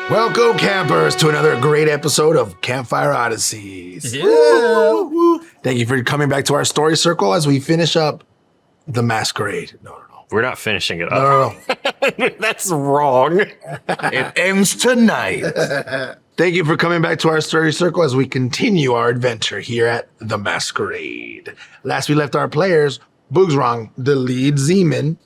Welcome, campers, to another great episode of Campfire Odysseys. Yeah. Woo, woo. Thank you for coming back to our story circle as we finish up the Masquerade. No. We're not finishing it up. No. That's wrong. It ends tonight. Thank you for coming back to our story circle as we continue our adventure here at the Masquerade. Last we left our players, Boogsran, the lead Zeman,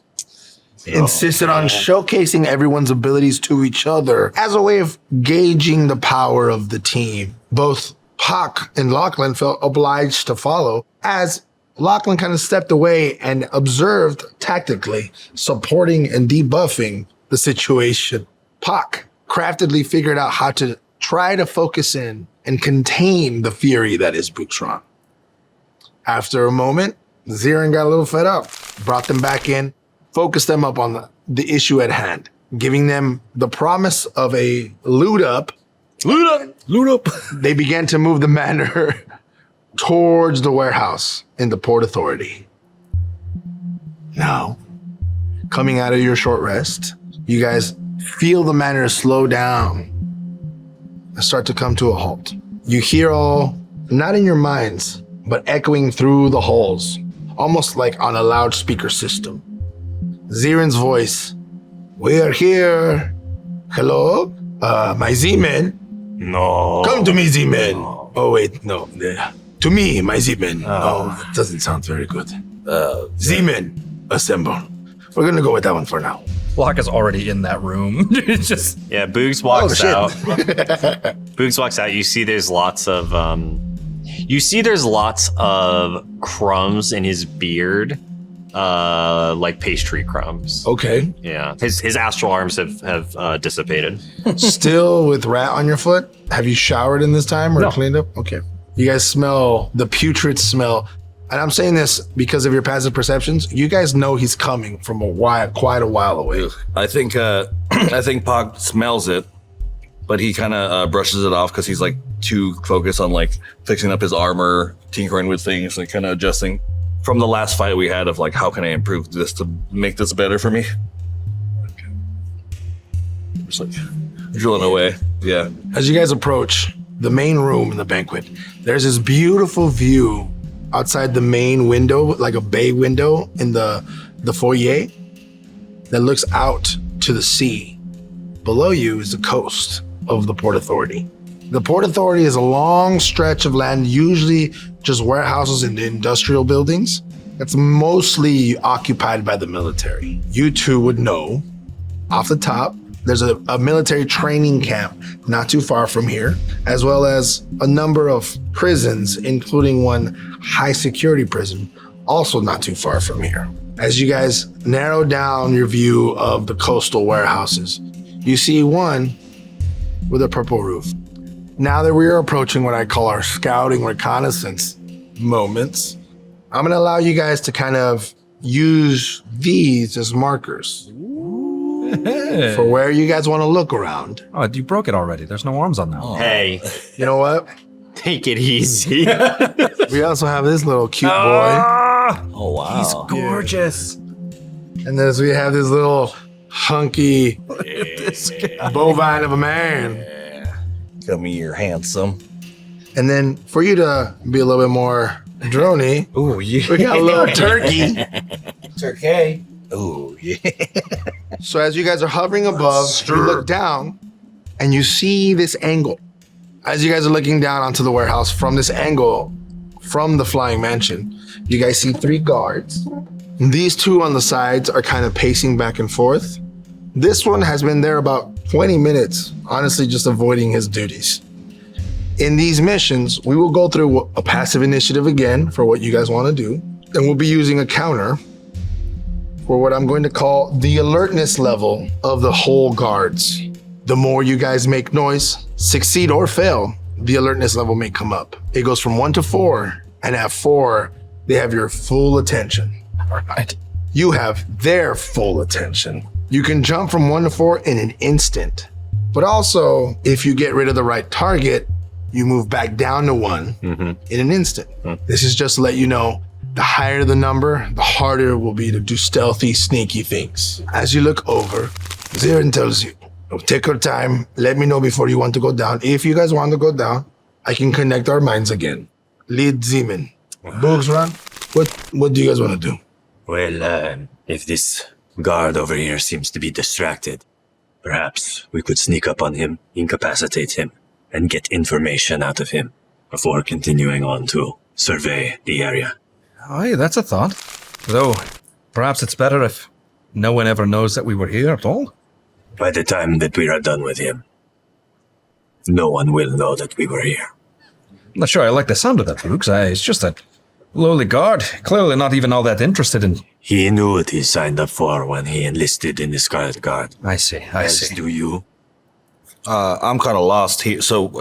insisted on showcasing everyone's abilities to each other as a way of gauging the power of the team. Both Hawk and Lochlan felt obliged to follow as Lochlan kind of stepped away and observed tactically, supporting and debuffing the situation. Puck craftedly figured out how to try to focus in and contain the fury that is Boogsran. After a moment, Zirin got a little fed up, brought them back in, focused them up on the issue at hand, giving them the promise of a loot up. They began to move the manor towards the warehouse in the Port Authority. Now, coming out of your short rest, you guys feel the manor slow down and start to come to a halt. You hear all, not in your minds, but echoing through the halls, almost like on a loudspeaker system. Zirin's voice, "We are here. Hello? My Z-Men? No. Come to me, Z-Men. Oh, wait, no. To me, my Z-Men. Oh, that doesn't sound very good. Z-Men, assemble. We're going to go with that one for now. Block is already in that room. It's just Yeah, Boogs walks shit. out. Boogs walks out. You see there's lots of crumbs in his beard. Like pastry crumbs. Okay. Yeah. His astral arms have dissipated. Still with rat on your foot? Have you showered in this time or cleaned up? Okay. You guys smell the putrid smell. And I'm saying this because of your passive perceptions. You guys know he's coming from quite a while away. I think Pog smells it, but he kind of brushes it off because he's like too focused on like fixing up his armor, tinkering with things, like kind of adjusting from the last fight we had of like, how can I improve this to make this better for me? Just like drilling away. Yeah. As you guys approach the main room in the banquet, there's this beautiful view outside the main window, like a bay window in the foyer that looks out to the sea. Below you is the coast of the Port Authority. The Port Authority is a long stretch of land, usually just warehouses and industrial buildings. That's mostly occupied by the military. You two would know, off the top, there's a military training camp not too far from here, as well as a number of prisons, including one high security prison, also not too far from here. As you guys narrow down your view of the coastal warehouses, you see one with a purple roof. Now that we are approaching what I call our scouting reconnaissance moments, I'm gonna allow you guys to kind of use these as markers for where you guys wanna look around. oh, you broke it already. There's no arms on that one. Hey, You know what? take it easy. We also have this little cute boy. Oh wow. He's gorgeous. And then we have this little hunky bovine of a man. Come here, handsome. And then for you to be a little bit more droney, Oh yeah. we got a little turkey. Turkey. Oh yeah. So as you guys are hovering above, you look down and you see this angle. As you guys are looking down onto the warehouse from this angle, from the flying mansion, you guys see 3 guards. These 2 on the sides are kind of pacing back and forth. This one has been there about 20 minutes, honestly just avoiding his duties. In these missions, we will go through a passive initiative again for what you guys want to do, and we'll be using a counter for what I'm going to call the alertness level of the whole guards. The more you guys make noise, succeed or fail, the alertness level may come up. It goes from 1 to 4, and at 4, they have your full attention. All right. You have their full attention. You can jump from 1 to 4 in an instant. But also, if you get rid of the right target, you move back down to 1 in an instant. This is just to let you know, the higher the number, the harder it will be to do stealthy, sneaky things. As you look over, Zirin tells you, Take your time. Let me know before you want to go down. If you guys want to go down, I can connect our minds again. Lead Zeman. Boogsran, what do you guys want to do? Well, if this guard over here seems to be distracted, perhaps we could sneak up on him, incapacitate him, and get information out of him before continuing on to survey the area. Aye, that's a thought. Though, perhaps it's better if no one ever knows that we were here at all. By the time that we are done with him, no one will know that we were here. Not sure I like the sound of that, Boogs. It's just that lowly guard, clearly not even all that interested in... He knew what he signed up for when he enlisted in the Scarlet Guard. I see. As do you. I'm kind of lost here. So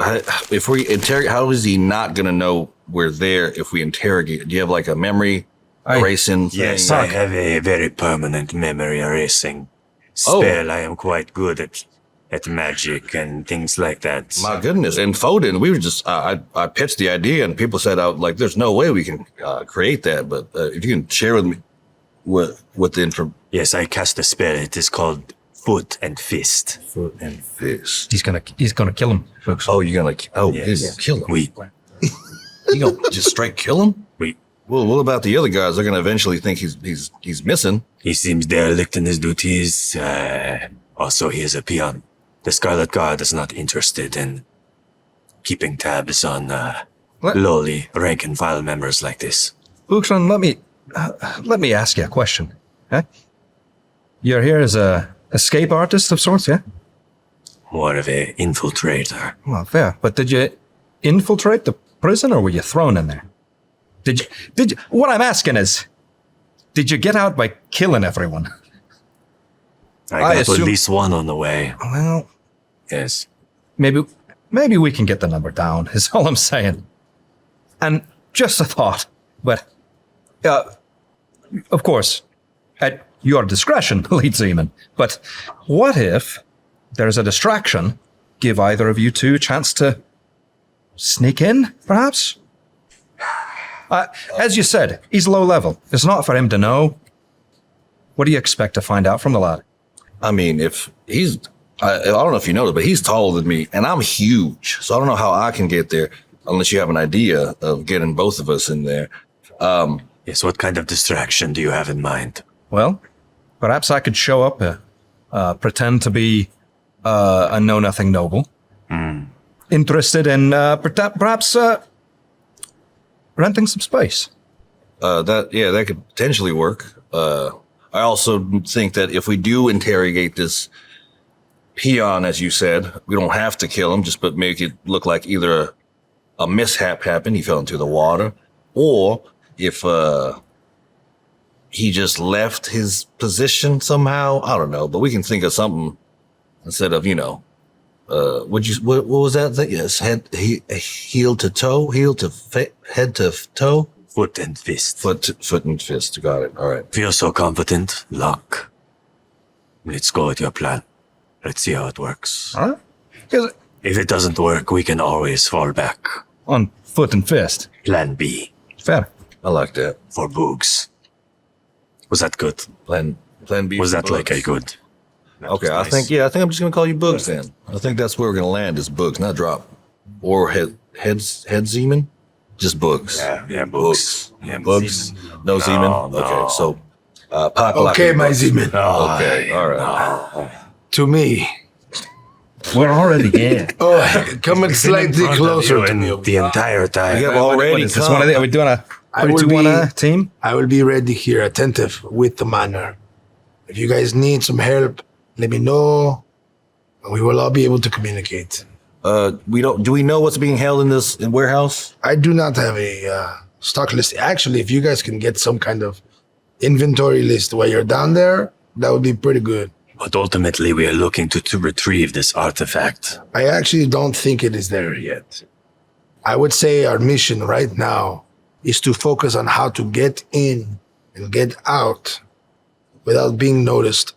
if we interrogate, how is he not going to know we're there if we interrogate? Do you have like a memory erasing thing? Yes, I have a very permanent memory erasing spell. I am quite good at magic and things like that. My goodness. And Foden, we were just, I pitched the idea and people said, there's no way we can create that. But if you can share with me what the information. Yes, I cast a spell. It is called Foot and Fist. Foot and Fist. He's gonna kill him, folks. Oh, you're gonna, kill him. You gonna just straight kill him? Well, what about the other guys? They're gonna eventually think he's missing. He seems derelict in his duties. Also, he is a peon. The Scarlet Guard is not interested in keeping tabs on lowly rank and file members like this. Boogsran, let me ask you a question. Huh? You're here as a escape artist of sorts, yeah? More of a infiltrator. Well, fair. But did you infiltrate the prison or were you thrown in there? Did you, what I'm asking is, did you get out by killing everyone? I got at least one on the way. Well, yes. Maybe we can get the number down, is all I'm saying. And just a thought, but, of course, at your discretion, lead seaman. But what if there's a distraction? Give either of you two a chance to sneak in, perhaps? As you said, he's low level. It's not for him to know. What do you expect to find out from the lad? I mean, if he's, I don't know if you know this, but he's taller than me and I'm huge. So I don't know how I can get there unless you have an idea of getting both of us in there. Yes, what kind of distraction do you have in mind? Well, perhaps I could show up, pretend to be a know-nothing noble. Interested in perhaps renting some space. That could potentially work. I also think that if we do interrogate this peon, as you said, we don't have to kill him, but make it look like either a mishap happened, he fell into the water, or if he just left his position somehow. I don't know, but we can think of something instead of, what was that thing? Yes, heel to toe, head to toe. Foot and fist. Foot and fist. Got it. All right. Feel so confident. Luck. Let's go with your plan. Let's see how it works. All right. If it doesn't work, we can always fall back. On foot and fist. Plan B. Fair. I like that. For Boogs. Was that good? Plan B. Was that Boogs. like a good? Okay, nice. I think I'm just gonna call you Boogs then. I think that's where we're gonna land is Boogs, not drop. Or head Zeman? Just Boogs. Yeah, Boogs. Yeah, Boogs. No Zeman? No. Okay, so Pop Okay, my Zeman. Okay, all right. To me. We're already here. Oh, coming slightly closer to me. The entire time. We have already Is this one of the, are we doing a I will 2-1 team? I will be ready here, attentive with the Manor. If you guys need some help, let me know. And we will all be able to communicate. Do we know what's being held in this warehouse? I do not have a stock list. Actually, if you guys can get some kind of inventory list while you're down there, that would be pretty good. But ultimately, we are looking to retrieve this artifact. I actually don't think it is there yet. I would say our mission right now is to focus on how to get in and get out without being noticed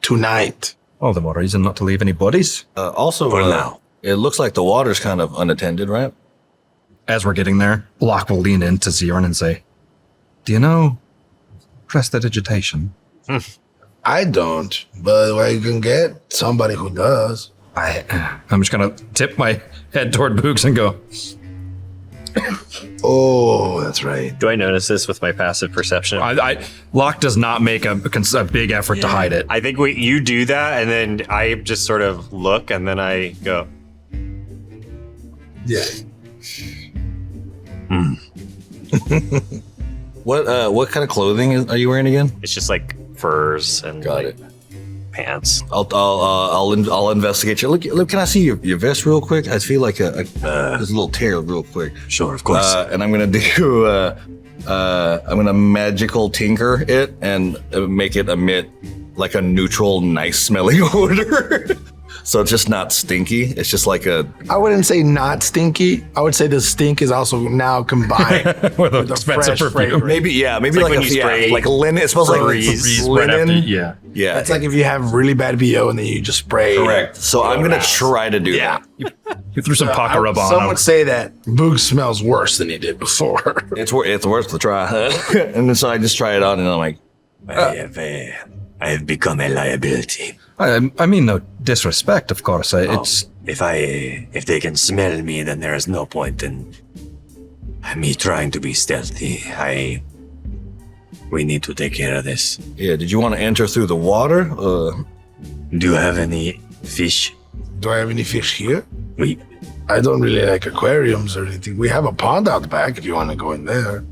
tonight. All the more reason not to leave any bodies. Also, For now. It looks like the water's kind of unattended, right? As we're getting there, Locke will lean in to Zeron and say, do you know prestidigitation? I don't, but I can get somebody who does. I'm just gonna tip my head toward Boogs and go, Oh, that's right. Do I notice this with my passive perception? Locke does not make a big effort to hide it. I think you do that, and then I just sort of look, and then I go. Yeah. What kind of clothing are you wearing again? It's just like furs and Got it. pants. I'll investigate you. Look, can I see your vest real quick? I feel like there's a little tear real quick. Sure, of course. And I'm gonna do I'm gonna magical tinker it and make it emit like a neutral, nice smelling odor. So it's just not stinky. It's just like I wouldn't say not stinky. I would say the stink is also now combined With with a expensive fresh perfume. fragrance. maybe like like when you spray like linen. It smells like Febreze linen. Yeah. Yeah, It's like if you have really bad BO and then you just spray. correct. So I'm gonna try to do that. You threw some Paca rub on Some him. would say that Boog smells worse than he did before. It's worth the try. And then so I just try it on, and I'm like, I have become a liability. I mean, no disrespect, of course. It's If they can smell me, then there is no point in me trying to be stealthy. We need to take care of this. yeah. Did you want to enter through the water? Do you have any fish? Do I have any fish here? We I don't really like aquariums or anything. We have a pond out back if you want to go in there.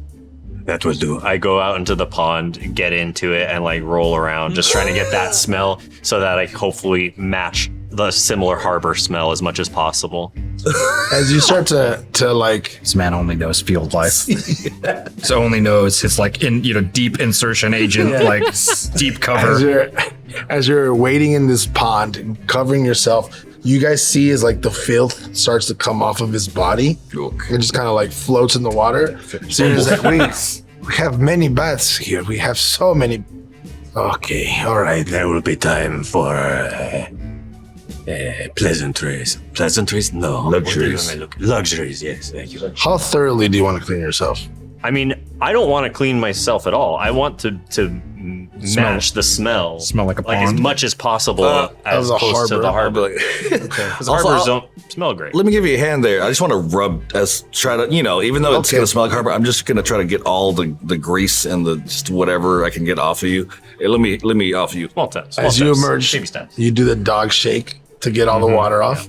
that will do. I go out into the pond, get into it, and like roll around, just trying to get that smell so that I hopefully match the similar harbor smell as much as possible. As you start to like this man only knows field life. So only knows it's like deep insertion agent, like deep cover. as you're wading in this pond and covering yourself, you guys see as like the filth starts to come off of his body. It just kind of like floats in the water. So you're just like, we have many baths here. We have so many. Okay, all right. There will be time for pleasantries. Pleasantries? No. Luxuries. What am I looking- Luxuries, yes. Thank you. How thoroughly do you want to clean yourself? I mean, I don't want to clean myself at all. I want to match the smell. Smell like a as pond? much as possible as a close to harbor. the harbor. okay. Because harbors don't smell great. Let me give you a hand there. I just want to try to, even though it's Okay. going to smell like harbor, I'm just going to try to get all the grease and the just whatever I can get off of you. Hey, let me offer you. Small steps. As you emerge, Baby steps. you do the dog shake to get all the water off.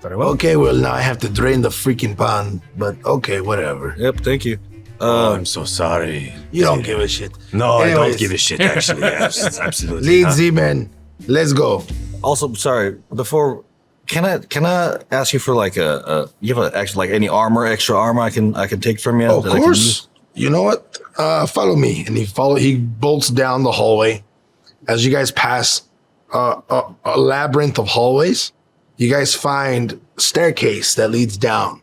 Very well. Okay, well, now I have to drain the freaking pond, but okay, whatever. Yep, thank you. Oh, I'm so sorry. You don't give a shit. No, I Anyways. don't give a shit, actually. Yes, absolutely. Lead not. Z-Men, let's go. Also, sorry, before, can I ask you for like you have actually like any extra armor I can take from you? Of that I can course. use? You know what? Follow me. And he bolts down the hallway. As you guys pass a labyrinth of hallways, you guys find a staircase that leads down.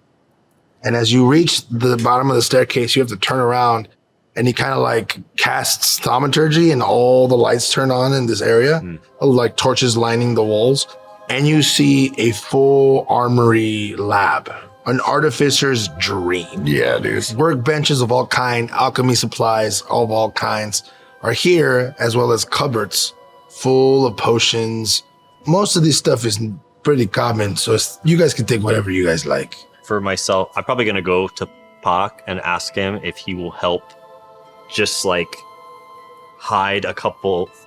And as you reach the bottom of the staircase, you have to turn around, and he kind of like casts thaumaturgy, and all the lights turn on in this area, like torches lining the walls. And you see a full armory lab, an artificer's dream. Yeah, dude. Workbenches of all kind, alchemy supplies of all kinds are here, as well as cupboards full of potions. Most of this stuff is pretty common, so you guys can take whatever you guys like. For myself, I'm probably going to go to Pak and ask him if he will help just like hide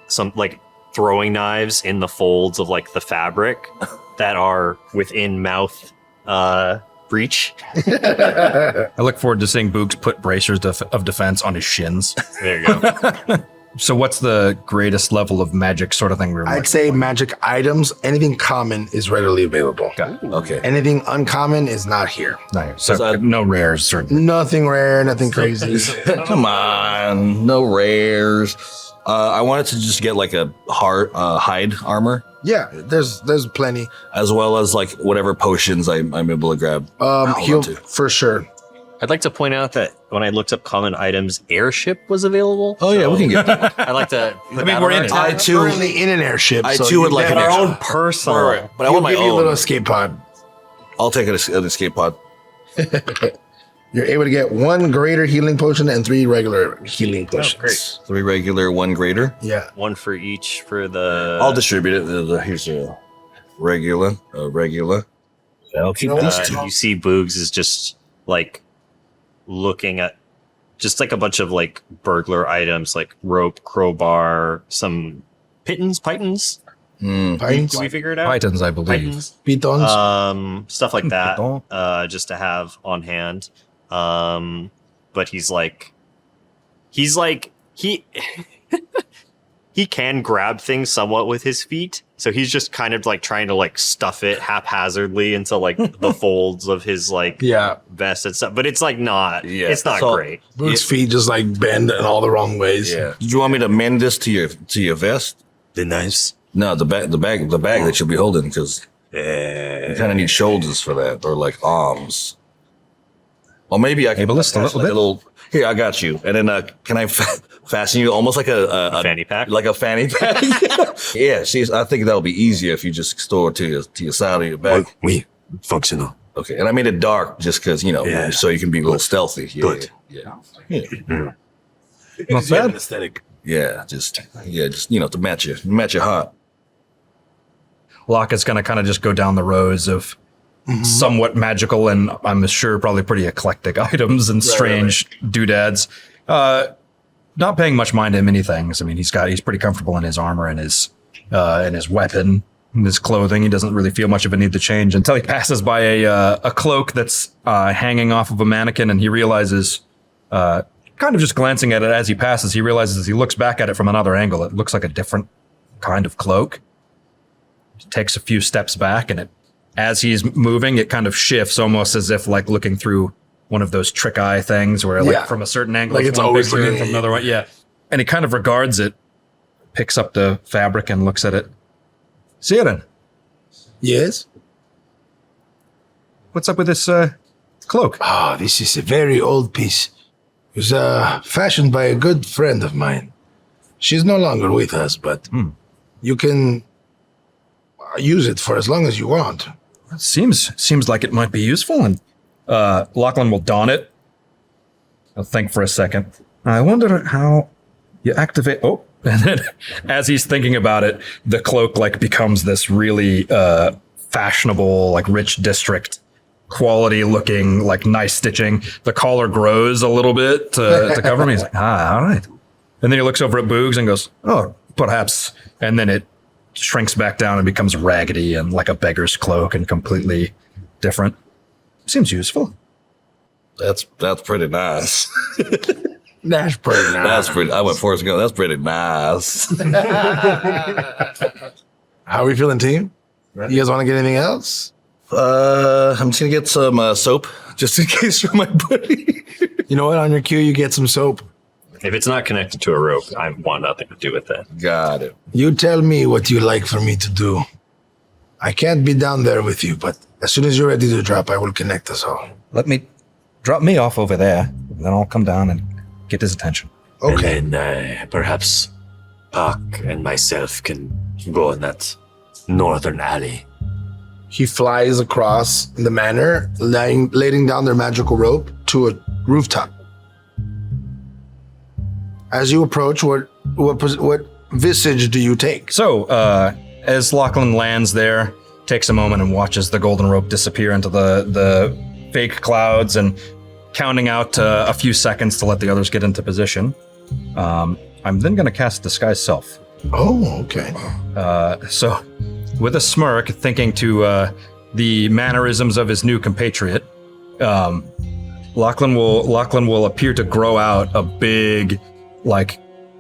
some like throwing knives in the folds of like the fabric that are within mouth breach. I look forward to seeing Boogs put bracers of defense on his shins. There you go. So what's the greatest level of magic sort of thing we're I'd say magic items, anything common is readily available. Okay. Anything uncommon is not here. Nice. So no rares, certainly. Nothing rare, nothing crazy. Come on, no rares. I wanted to just get like a hide armor, Yeah, there's plenty. as well as like whatever potions I'm able to grab. He'll for sure. I'd like to point out that when I looked up common items, airship was available. Oh yeah, we can get that. I'd like to. I mean, we're in it. I too. Currently in an airship. I so too would you like get an our extra. own. personal. But I want my Give you a little own. escape pod. I'll take an escape pod. You're able to get 1 greater healing potion and 3 regular healing potions. great. 3 regular, 1 greater. Yeah. 1 for each for the. I'll distribute it. Here's a regular. I'll keep these 2. You see Boogs is just like looking at just like a bunch of like burglar items like rope, crowbar, some pitons. Pines? Did we figure it out? Titans, I believe. Pitons. Pitons? Stuff like that. Piton. Just to have on hand. But he he can grab things somewhat with his feet, so he's just kind of like trying to like stuff it haphazardly into like the folds of his like vest and stuff. But it's like not, it's not great. Boots' feet just like bend in all the wrong ways. Yeah. Did you want me to mend this to your vest? The knives? No, the bag that you'll be holding, because you kind of need shoulders for that, or like arms. Or maybe I can Ableist a little bit. little. Here, I got you. And then can I fasten you almost like a Fanny pack? like a fanny pack? Yeah. See, I think that'll be easier if you just store it to your side of your back. Oui, functional. Okay, and I made it dark just because so you can be a little stealthy. Yeah, Good. Yeah. Not bad. Aesthetic. Yeah, just to match your heart. Locke is going to kind of just go down the rows of somewhat magical and I'm sure probably pretty eclectic items and strange doodads. Not paying much mind to many things. I mean, he's pretty comfortable in his armor and his weapon and his clothing. He doesn't really feel much of a need to change until he passes by a cloak that's hanging off of a mannequin, and he realizes, kind of just glancing at it as he passes, he realizes as he looks back at it from another angle, it looks like a different kind of cloak. He takes a few steps back, and as he's moving, it kind of shifts almost as if like looking through one of those trick eye things where like from a certain angle, like it's one always bigger looking from at another one. Yeah. And he kind of regards it, picks up the fabric and looks at it. Serra, Yes? what's up with this cloak? Oh, this is a very old piece. It was fashioned by a good friend of mine. She's no longer with us, but you can use it for as long as you want. Seems like it might be useful, and Lochlan will don it. I'll think for a second. I wonder how you activate. Oh, and then as he's thinking about it, the cloak like becomes this really fashionable, like rich district quality looking, like nice stitching. The collar grows a little bit to cover me. He's like, all right. And then he looks over at Boogs and goes, oh, perhaps. And then it shrinks back down and becomes raggedy and like a beggar's cloak and completely different. Seems useful. That's pretty nice. That's pretty nice. That's pretty. I went Forrest Gump. That's pretty nice. How are we feeling, team? You guys want to get anything else? I'm just gonna get some soap just in case for my buddy. You know what? On your queue, you get some soap. If it's not connected to a rope, I want nothing to do with that. Got it. You tell me what you like for me to do. I can't be down there with you, but as soon as you're ready to drop, I will connect us all. Drop me off over there, and then I'll come down and get his attention. Okay. And then perhaps Puck and myself can go in that northern alley. He flies across the manor, laying down their magical rope to a rooftop. As you approach, what visage do you take? So, as Lochlan lands there, takes a moment and watches the golden rope disappear into the fake clouds and counting out a few seconds to let the others get into position. I'm then going to cast Disguise Self. Oh, okay. So, with a smirk, thinking to the mannerisms of his new compatriot, Lochlan will appear to grow out a big, like,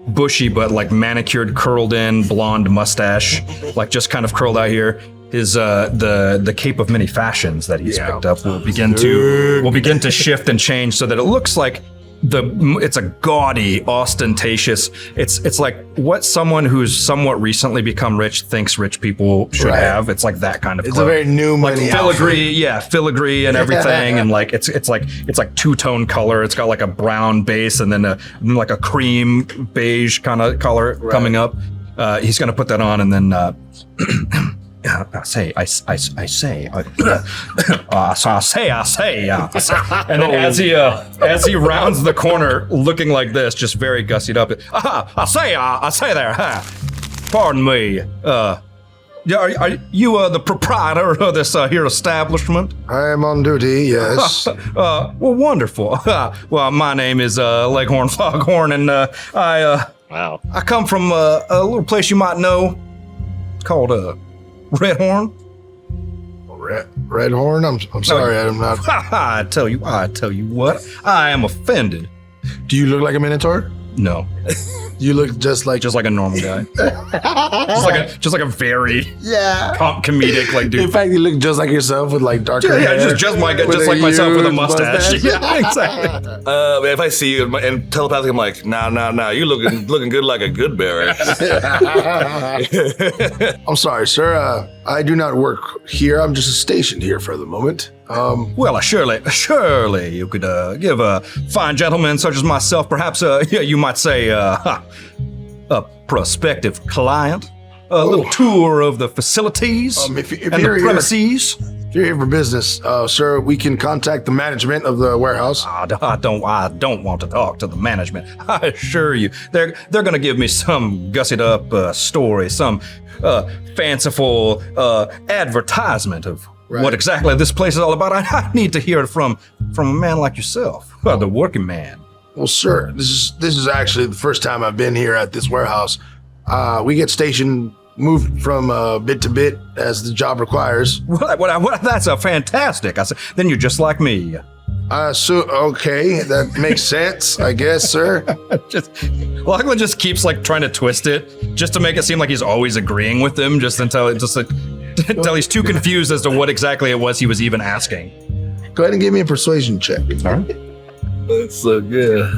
bushy but like manicured, curled in blonde mustache, like just kind of curled out here. His the cape of many fashions that he's picked up will begin to shift and change so that it looks like it's a gaudy, ostentatious. It's like what someone who's somewhat recently become rich thinks rich people should have. It's like that kind of. It's cloak. a very new money filigree and everything, and like it's like two-tone color. It's got like a brown base and then like a cream beige kind of color coming up. He's gonna put that on and then I say. And then as he rounds the corner, looking like this, just very gussied up. I say there. Pardon me. Are you the proprietor of this here establishment? I am on duty, yes. Well, wonderful. Well, my name is Leghorn Foghorn, and Wow. I come from a little place you might know called Redhorn. Red Horn? I'm sorry, I'm not. I tell you what, I am offended. Do you look like a Minotaur? No, You look just like a normal guy. just like a very comedic like dude. In fact, you look just like yourself with like darker hair. just like myself with a mustache. Yeah, exactly. If I see you and telepathically, I'm like, nah, you looking good like a good berry. I'm sorry, sir. I do not work here. I'm just stationed here for the moment. Well, surely you could give a fine gentleman such as myself, perhaps you might say a prospective client, a little tour of the facilities if and the premises. If you're here for business, sir, we can contact the management of the warehouse. I don't want to talk to the management. I assure you, they're going to give me some gussied up story, some fanciful advertisement of what exactly this place is all about. I need to hear it from a man like yourself, the working man. Well, sir, this is actually the first time I've been here at this warehouse. We get stationed, moved from bit to bit as the job requires. Well, that's a fantastic. I said, then you're just like me. Okay, that makes sense, I guess, sir. Lochlan just keeps like trying to twist it, just to make it seem like he's always agreeing with them, until he's too confused as to what exactly it was he was even asking. Go ahead and give me a persuasion check. All right. That's so good.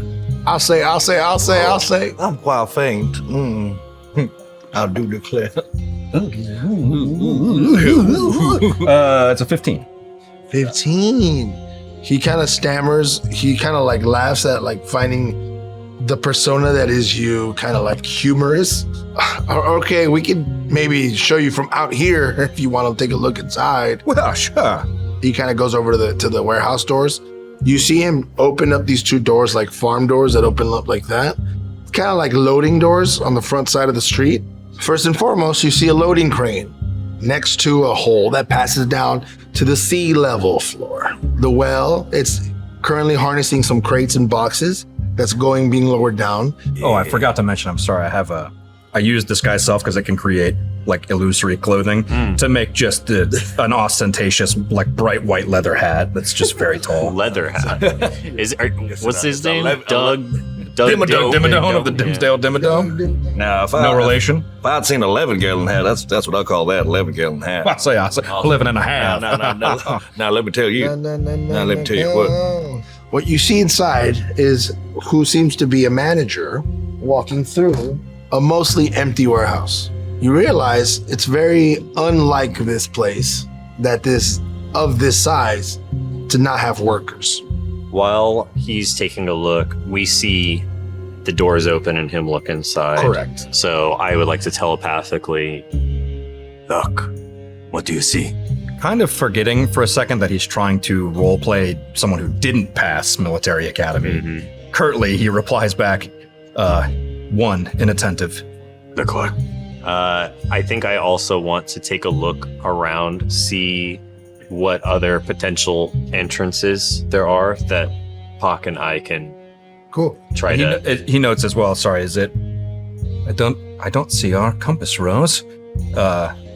I'll say. I'm quite faint. I do declare. It's a 15. 15. He kind of stammers. He kind of like laughs at like finding the persona that is you kind of like humorous. Okay, we can maybe show you from out here if you want to take a look inside. Well, sure. He kind of goes over to the warehouse doors. You see him open up these two doors, like farm doors that open up like that. It's kind of like loading doors on the front side of the street. First and foremost, you see a loading crane next to a hole that passes down to the sea level floor. The well, it's currently harnessing some crates and boxes that's being lowered down. Oh, I forgot to mention, I'm sorry, I use Disguise Self because it can create like illusory clothing to make just an ostentatious, like bright white leather hat that's just very tall. Leather hat. What's his name? Doug Dimmadome of the Dimsdale Dimmadome. Now, No relation. If I'd seen 11-gallon hat, that's what I call that, 11-gallon hat. I say 11 and a half. No. Now let me tell you. Now let me tell you what. What you see inside is who seems to be a manager walking through a mostly empty warehouse. You realize it's very unlike this place of this size to not have workers. While he's taking a look, we see the doors open and him look inside. Correct. So I would like to telepathically. Look, what do you see? Kind of forgetting for a second that he's trying to roleplay someone who didn't pass military academy. Curtly, he replies back, one, inattentive. Leghorn. I think I also want to take a look around, see what other potential entrances there are that Pak and I can try to. He notes as well. Sorry, is it? I don't see our compass rose.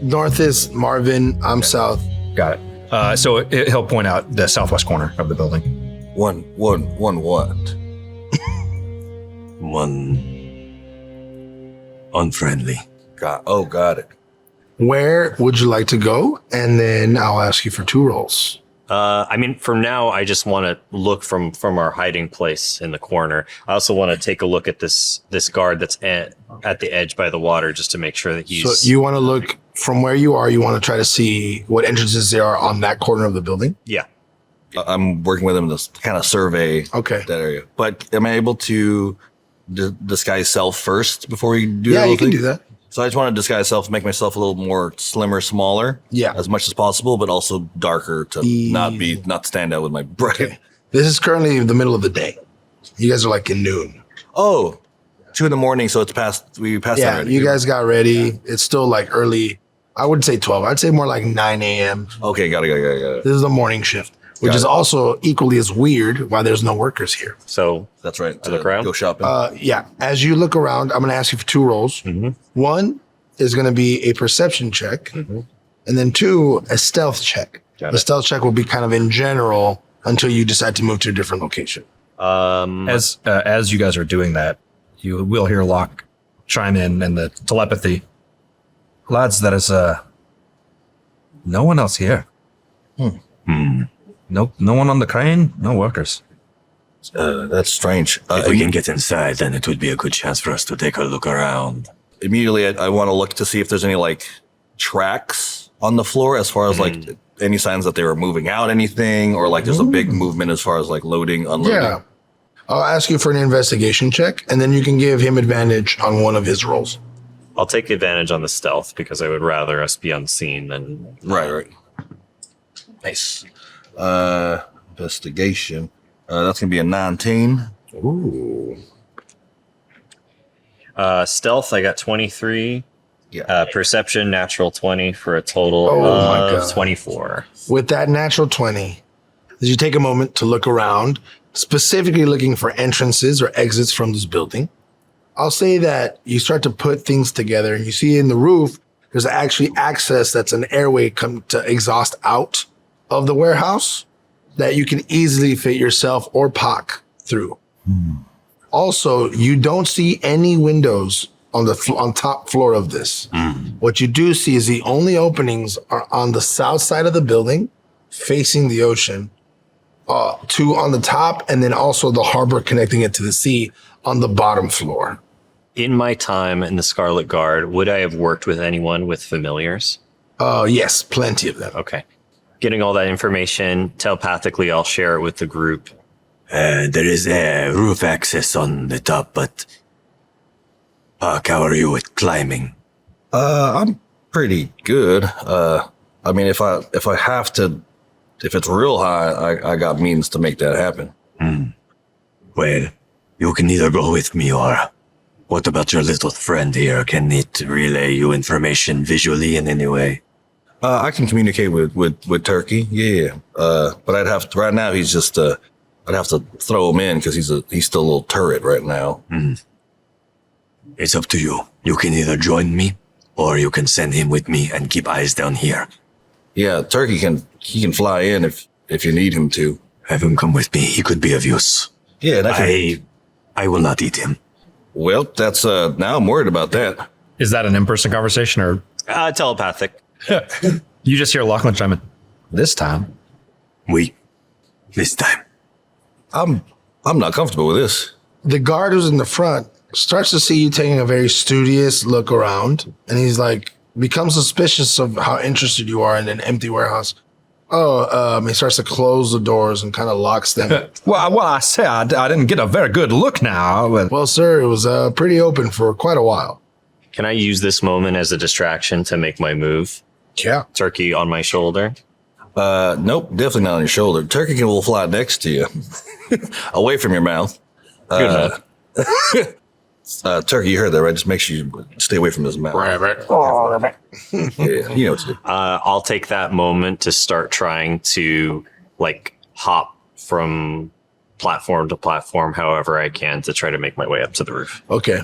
North is Marvin. I'm south. Got it. So he'll point out the southwest corner of the building. One what? One unfriendly. Got it. Where would you like to go? And then I'll ask you for 2 rolls. I mean, for now, I just want to look from our hiding place in the corner. I also want to take a look at this guard that's at the edge by the water, just to make sure that he's. So you want to look from where you are. You want to try to see what entrances there are on that corner of the building. Yeah. I'm working with him to kind of survey that area. But am I able to disguise self first before we do that? Yeah, you can do that. So I just want to disguise self, make myself a little more slimmer, smaller. Yeah. As much as possible, but also darker to not stand out with my bright. Okay. This is currently the middle of the day. You guys are like in noon. Oh, 2 a.m. So it's we passed that Yeah, already. you guys got ready. It's still like early. I wouldn't say 12. I'd say more like 9 a.m. Okay, got it. This is the morning shift, which Got is it. also equally as weird why there's no workers here. So That's right. I look around? Go shopping. Yeah, as you look around, I'm going to ask you for 2 rolls. One is going to be a perception check, and then 2, a stealth check. Got The it. stealth check will be kind of in general until you decide to move to a different location. As you guys are doing that, you will hear Locke chime in and the telepathy. Lads, there is no one else here. No one on the crane. No workers. That's strange. If we can get inside, then it would be a good chance for us to take a look around. Immediately, I want to look to see if there's any like tracks on the floor, as far as like any signs that they were moving out, anything, or like there's a big movement as far as like loading, unloading. Yeah. I'll ask you for an investigation check, and then you can give him advantage on one of his rolls. I'll take advantage on the stealth because I would rather us be unseen than. Right. Nice. Investigation. That's gonna be a 19. Ooh. Stealth, I got 23. Yeah. Perception, natural 20 for a total Oh my of God. 24. With that natural 20, as you take a moment to look around, specifically looking for entrances or exits from this building, I'll say that you start to put things together and you see in the roof, there's actually access that's an airway come to exhaust out of the warehouse that you can easily fit yourself or Pac through. Also, you don't see any windows on the on top floor of this. What you do see is the only openings are on the south side of the building, facing the ocean, 2 on the top, and then also the harbor connecting it to the sea on the bottom floor. In my time in the Scarlet Guard, would I have worked with anyone with familiars? Yes, plenty of them. Okay. Getting all that information telepathically, I'll share it with the group. There is a roof access on the top, but how are you with climbing? I'm pretty good. I mean, if I have to, if it's real high, I got means to make that happen. Well, you can either go with me or what about your little friend here? Can it relay you information visually in any way? I can communicate with Turkey. Yeah. But I'd have to, right now he's just, I'd have to throw him in because he's still a little turret right now. It's up to you. You can either join me or you can send him with me and keep eyes down here. Yeah, Turkey can fly in if you need him to. Have him come with me. He could be of use. Yeah, and I will not eat him. well, that's now I'm worried about that. Is that an in-person conversation or Telepathic. you just hear Lochlan chime in? This time. This time. I'm not comfortable with this. The guard who's in the front starts to see you taking a very studious look around, and he's like, becomes suspicious of how interested you are in an empty warehouse. He starts to close the doors and kind of locks them. Well, I say I didn't get a very good look now. But Well, sir, it was pretty open for quite a while. Can I use this moment as a distraction to make my move? Yeah. Turkey on my shoulder. Nope, definitely not on your shoulder. Turkey will fly next to you, away from your mouth. Good enough. Turkey, you heard that, right? Just make sure you stay away from his mouth. Yeah, you know what to do. I'll take that moment to start trying to like hop from platform to platform however I can to try to make my way up to the roof. Okay.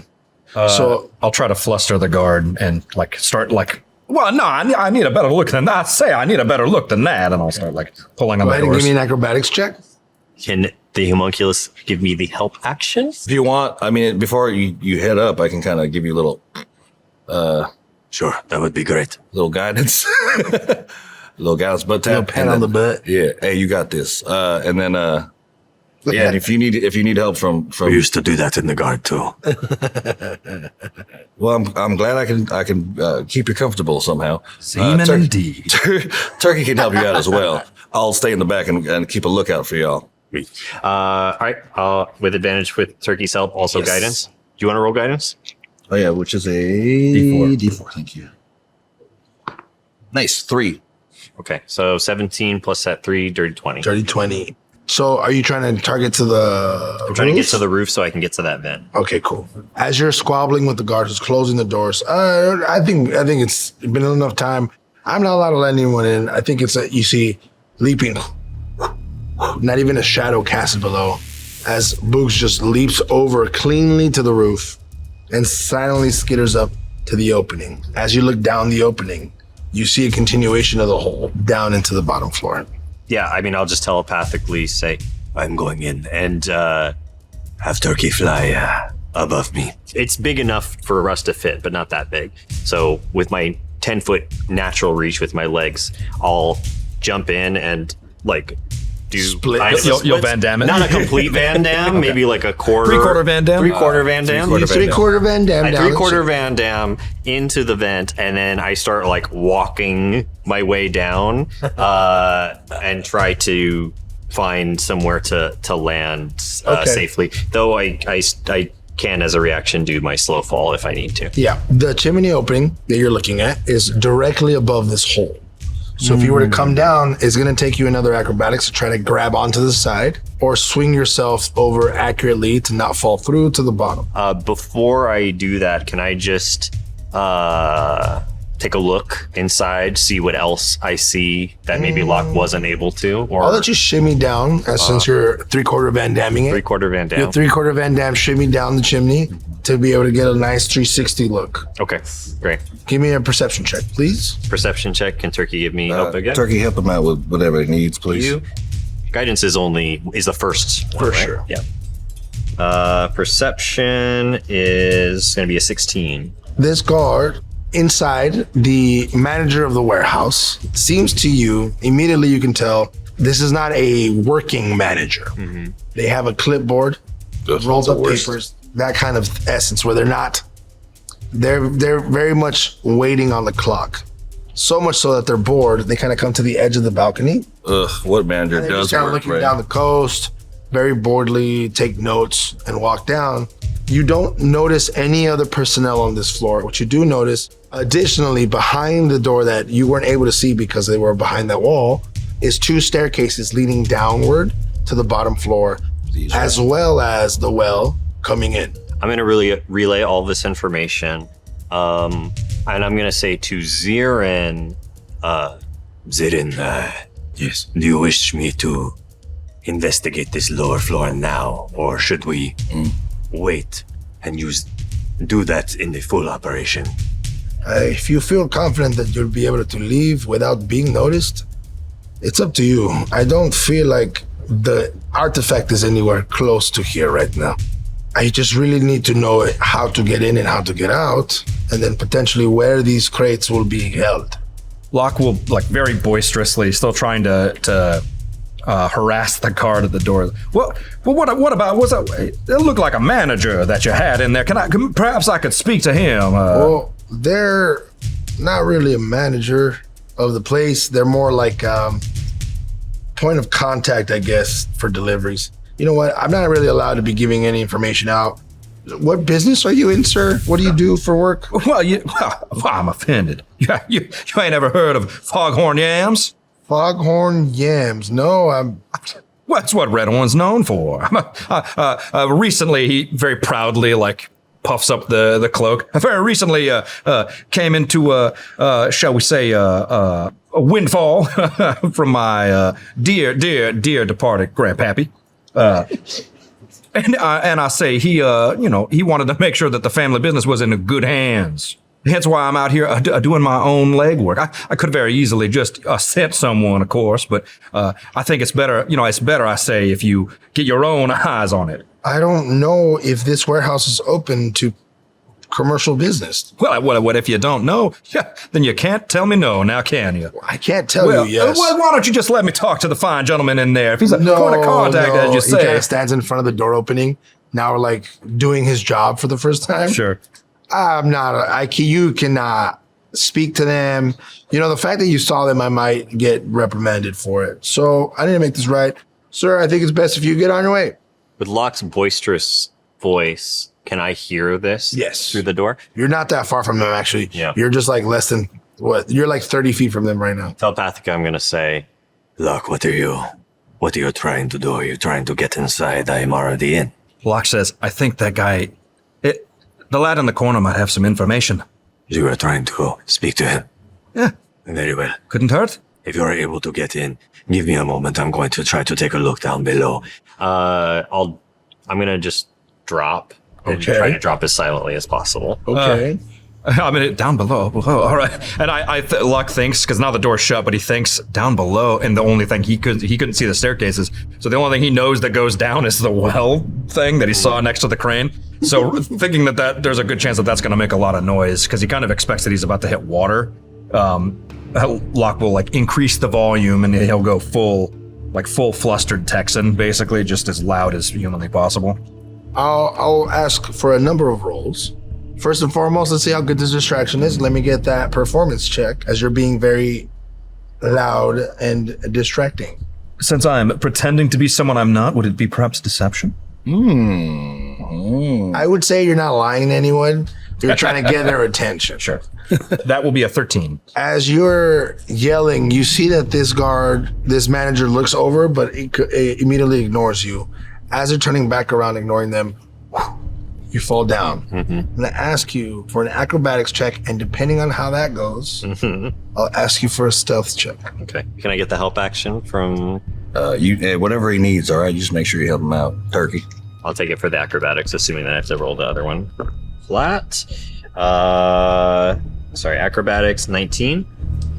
So I'll try to fluster the guard and like start like, well, no, I need a better look than that. Say I need a better look than that, and I'll start like pulling on go the ahead and give doors. me an acrobatics check. Can the homunculus give me the help action? If you want, I mean, before you head up, I can kind of give you a little Sure, that would be great. guidance. Little guidance, but Little tap pat and on then- the butt. Yeah, hey, you got this. And then yeah, and if you need help from We used to do that in the guard too. well, I'm glad I can keep you comfortable somehow. Seaman Turkey- indeed. Turkey can help you out as well. I'll stay in the back and keep a lookout for y'all. All right. With advantage with Turkey's help, also Yes. guidance. Do you want to roll guidance? Oh yeah, which is a D4. D4. Thank you. Nice 3. Okay, so 17 plus that 3, dirty 20. Dirty 20. So are you trying to target to the I'm trying to get to the roof so I can get to that vent. Okay, cool. As you're squabbling with the guards, who's closing the doors, I think it's been enough time. I'm not allowed to let anyone in. I think it's you see leaping, not even a shadow casted below, as Boogs just leaps over cleanly to the roof and silently skitters up to the opening. As you look down the opening, you see a continuation of the hole down into the bottom floor. Yeah, I mean, I'll just telepathically say, I'm going in and have Turkey fly above me. it's big enough for us to fit, but not that big. So with my 10-foot natural reach with my legs, I'll jump in and like do Split. You'll Van Damme it. Not a complete Van Damme, maybe like a quarter. Three-quarter Van Damme? Three-quarter Van Damme. Three-quarter Van Damme I down. three-quarter Van Damme into the vent, and then I start like walking my way down and try to find somewhere to land safely. Though I can, as a reaction, do my slow fall if I need to. Yeah, the chimney opening that you're looking at is directly above this hole. So if you were to come down, it's going to take you another acrobatics to try to grab onto the side or swing yourself over accurately to not fall through to the bottom. Before I do that, can I just take a look inside, see what else I see that maybe Locke wasn't able to? Or I'll let you shimmy down since you're three-quarter Van Damming it. three-quarter Van Damme. You're three-quarter Van Damme shimmy down the chimney to be able to get a nice 360 look. Okay, great. Give me a perception check, please. Perception check. Can Turkey give me help again? Turkey, help him out with whatever he needs, please. You? Guidance is the first one, For right? sure. Yeah. Perception is going to be a 16. This guard inside, the manager of the warehouse, seems to you, immediately you can tell, this is not a working manager. Mm-hmm. They have a clipboard, rolled up papers, that kind of essence where they're very much waiting on the clock. So much so that they're bored, they kind of come to the edge of the balcony. Ugh, what manager And they does just kind of work, looking right? down the coast, very boredly, take notes and walk down. You don't notice any other personnel on this floor. What you do notice, additionally, behind the door that you weren't able to see because they were behind that wall, is 2 staircases leading downward to the bottom floor, as well as the well coming in. I'm going to really relay all this information. And I'm going to say to Zirin, Zirin, Yes. do you wish me to investigate this lower floor now, or should we wait and do that in the full operation? If you feel confident that you'll be able to leave without being noticed, it's up to you. I don't feel like the artifact is anywhere close to here right now. I just really need to know how to get in and how to get out, and then potentially where these crates will be held. Locke will, like, very boisterously, still trying to harass the guard at the door. What about, what's that? It looked like a manager that you had in there. Perhaps I could speak to him. Well, they're not really a manager of the place. They're more like point of contact, I guess, for deliveries. You know what? I'm not really allowed to be giving any information out. What business are you in, sir? What do you do for work? Well, I'm offended. You ain't ever heard of foghorn yams? Foghorn yams. No, Well, that's what Redhorn's known for. Recently, he very proudly, like, puffs up the cloak. I very recently came into, shall we say, a windfall from my dear departed grandpappy. And I say he wanted to make sure that the family business was in good hands. Hence why I'm out here doing my own legwork. I could very easily just sent someone, of course, but I think it's better, I say, if you get your own eyes on it. I don't know if this warehouse is open to commercial business. Well, what if you don't know? Yeah, then you can't tell me no, now can you? I can't tell you yes. Well, why don't you just let me talk to the fine gentleman in there? If he's a point of contact, as you He kind say. of stands in front of the door opening. Now we're like doing his job for the first time. Sure. I'm not. You cannot speak to them. You know, the fact that you saw them, I might get reprimanded for it. So I need to make this right. Sir, I think it's best if you get on your way. With Locke's boisterous voice, can I hear this? Yes. Through the door? You're not that far from them, actually. Yeah. You're just like less than, you're like 30 feet from them right now. Telepathically, I'm going to say, Look, what are you trying to do? Are you trying to get inside? I am already in. Locke says, I think that guy, the lad in the corner might have some information. You are trying to speak to him. Yeah. Very well. Couldn't hurt. If you are able to get in, give me a moment. I'm going to try to take a look down below. I'm going to just drop and try to drop as silently as possible. Okay. I mean, down below. All right. And Locke thinks, because now the door's shut, but he thinks down below, and the only thing he couldn't see the staircases. So the only thing he knows that goes down is the well thing that he saw next to the crane. So thinking that there's a good chance that that's going to make a lot of noise, because he kind of expects that he's about to hit water. Locke will like increase the volume, and he'll go full flustered Texan, basically, just as loud as humanly possible. I'll ask for a number of rolls. First and foremost, let's see how good this distraction is. Let me get that performance check, as you're being very loud and distracting. Since I'm pretending to be someone I'm not, would it be perhaps deception? I would say you're not lying to anyone. You're trying to get their attention. Sure. That will be a 13. As you're yelling, you see that this manager looks over, but it immediately ignores you. As they're turning back around, ignoring them, you fall down. I'm going to ask you for an acrobatics check, and depending on how that goes, I'll ask you for a stealth check. Okay. Can I get the help action from... Whatever he needs, all right? Just make sure you help him out. Turkey. I'll take it for the acrobatics, assuming that I have to roll the other one. Flat. Acrobatics, 19.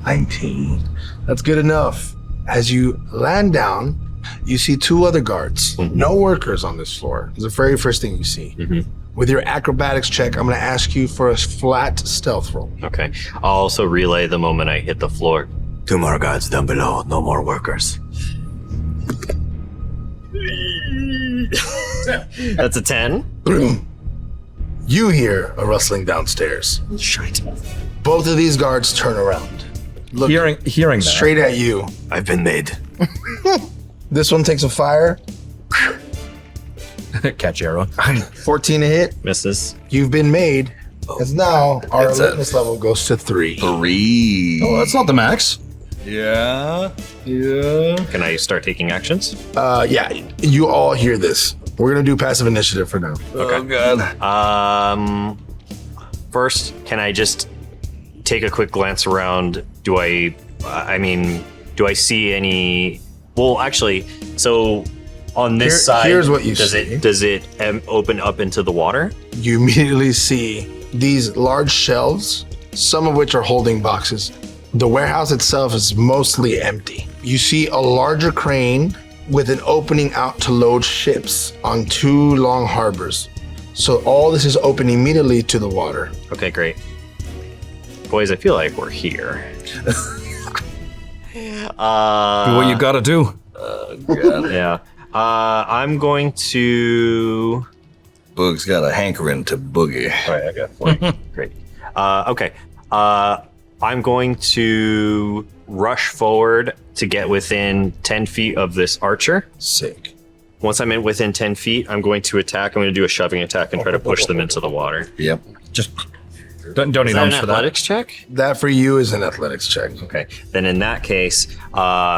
19. That's good enough. As you land down, you see two other guards. No workers on this floor. It's the very first thing you see. With your acrobatics check, I'm going to ask you for a flat stealth roll. Okay. I'll also relay the moment I hit the floor. 2 more guards down below. No more workers. That's a 10. You hear a rustling downstairs. Shite. Both of these guards turn around. Look Hearing that. straight at you. I've been made. This one takes a fire. Catch arrow. 14 to hit. Misses. You've been made. As now our alertness level goes to 3. 3. Oh, that's not the max. Yeah. Yeah. Can I start taking actions? Yeah, you all hear this. We're gonna do passive initiative for now. Oh, God. First, can I just take a quick glance around? Do I see any? Well, actually, so on this side, here's what you see. Does it open up into the water? You immediately see these large shelves, some of which are holding boxes. The warehouse itself is mostly empty. You see a larger crane with an opening out to load ships on 2 long harbors. So all this is open immediately to the water. Okay, great. Boys, I feel like we're here. Do what you gotta do. Yeah. I'm going to... Boog's got a hankering to boogie. All right, I got 40. Great. Okay. I'm going to rush forward to get within 10 feet of this archer. Sick. Once I'm within 10 feet, I'm going to attack. I'm going to do a shoving attack and try to push them into the water. Yep. Just don't need Is that arms an for that. athletics check? That for you is an athletics check. Okay. Then in that case,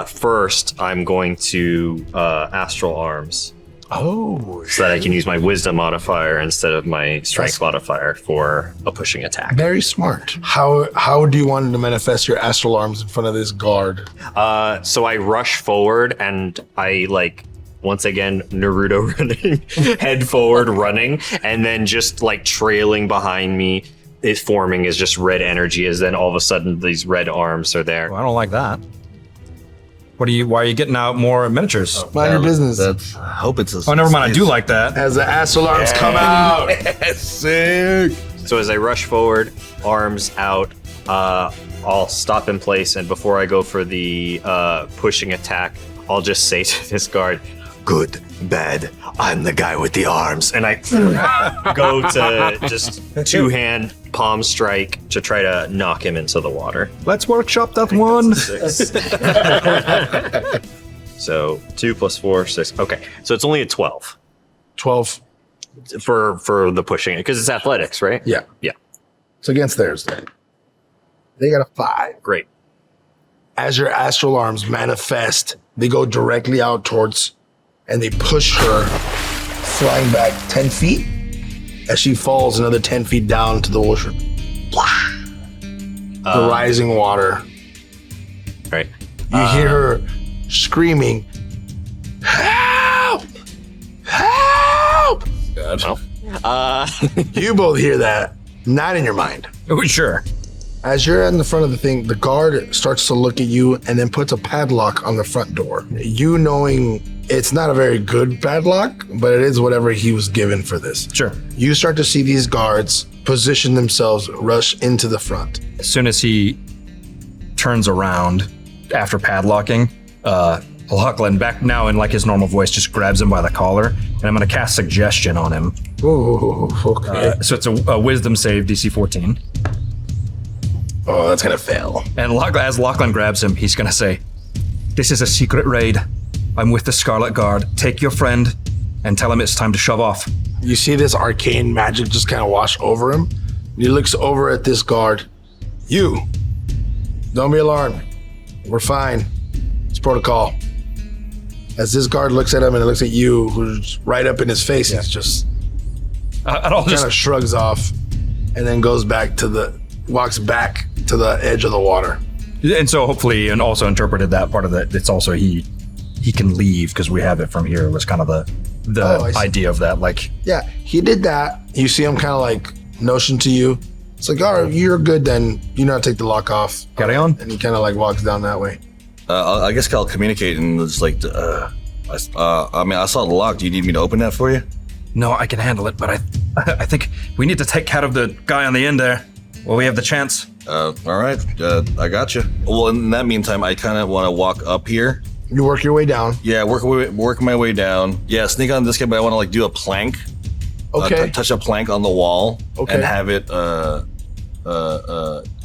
first I'm going to astral arms Oh, so that I can use my wisdom modifier instead of my strength modifier for a pushing attack. very smart. How do you want to manifest your astral arms in front of this guard? So I rush forward and I once again, Naruto running, head forward running, and then just trailing behind me is forming as just red energy, as then all of a sudden these red arms are there. Well, I don't like that. Why are you getting out more miniatures? Mind your business. I hope it's a... Oh, never mind. I do like that. As the astral arms come out. Sick. So as I rush forward, arms out, I'll stop in place, and before I go for the pushing attack, I'll just say to this guard, Good, bad. I'm the guy with the arms. and I go to just 2-hand palm strike to try to knock him into the water. Let's workshop that one. 6. So 2 + 4, 6. Okay, so it's only a 12. 12. for the pushing it because it's athletics, right? Yeah. Yeah. It's against theirs. They got a 5. Great. As your astral arms manifest, they go directly out towards, and they push her, flying back 10 feet. As she falls another 10 feet down to the ocean. The rising water. Right. You hear her screaming, "Help! Help!" Well, You both hear that, not in your mind. Oh, sure. As you're in the front of the thing, the guard starts to look at you and then puts a padlock on the front door. You knowing it's not a very good padlock, but it is whatever he was given for this. Sure. You start to see these guards position themselves, rush into the front. As soon as he turns around after padlocking, Lochlan, back now in like his normal voice, just grabs him by the collar, and I'm going to cast suggestion on him. Ooh, okay. So it's a wisdom save, DC 14. Oh, that's going to fail. And as Lochlan grabs him, he's going to say, "This is a secret raid. I'm with the Scarlet Guard. Take your friend and tell him it's time to shove off." You see this arcane magic just kind of wash over him. He looks over at this guard. "You, don't be alarmed. We're fine. It's protocol." As this guard looks at him and looks at you, who's right up in his face, he's just I'll kind of shrugs off and then walks back to the edge of the water. And so hopefully, and also interpreted that part of it, it's also he can leave because we have it from here was kind of the idea of that. Like, Yeah, he did that. You see him kind of like notion to you. It's like, all right, you're good then. You know how to take the lock off. carry on. And he kind of like walks down that way. I guess I'll communicate and just like, I saw the lock. Do you need me to open that for you? No, I can handle it, but I think we need to take care of the guy on the end there. Well, we have the chance. All right, I got you. Well, in that meantime, I kind of want to walk up here. You work your way down. Yeah, work my way down. Yeah, sneak on this guy, but I want to like do a plank. Okay. Touch a plank on the wall. Okay. And have it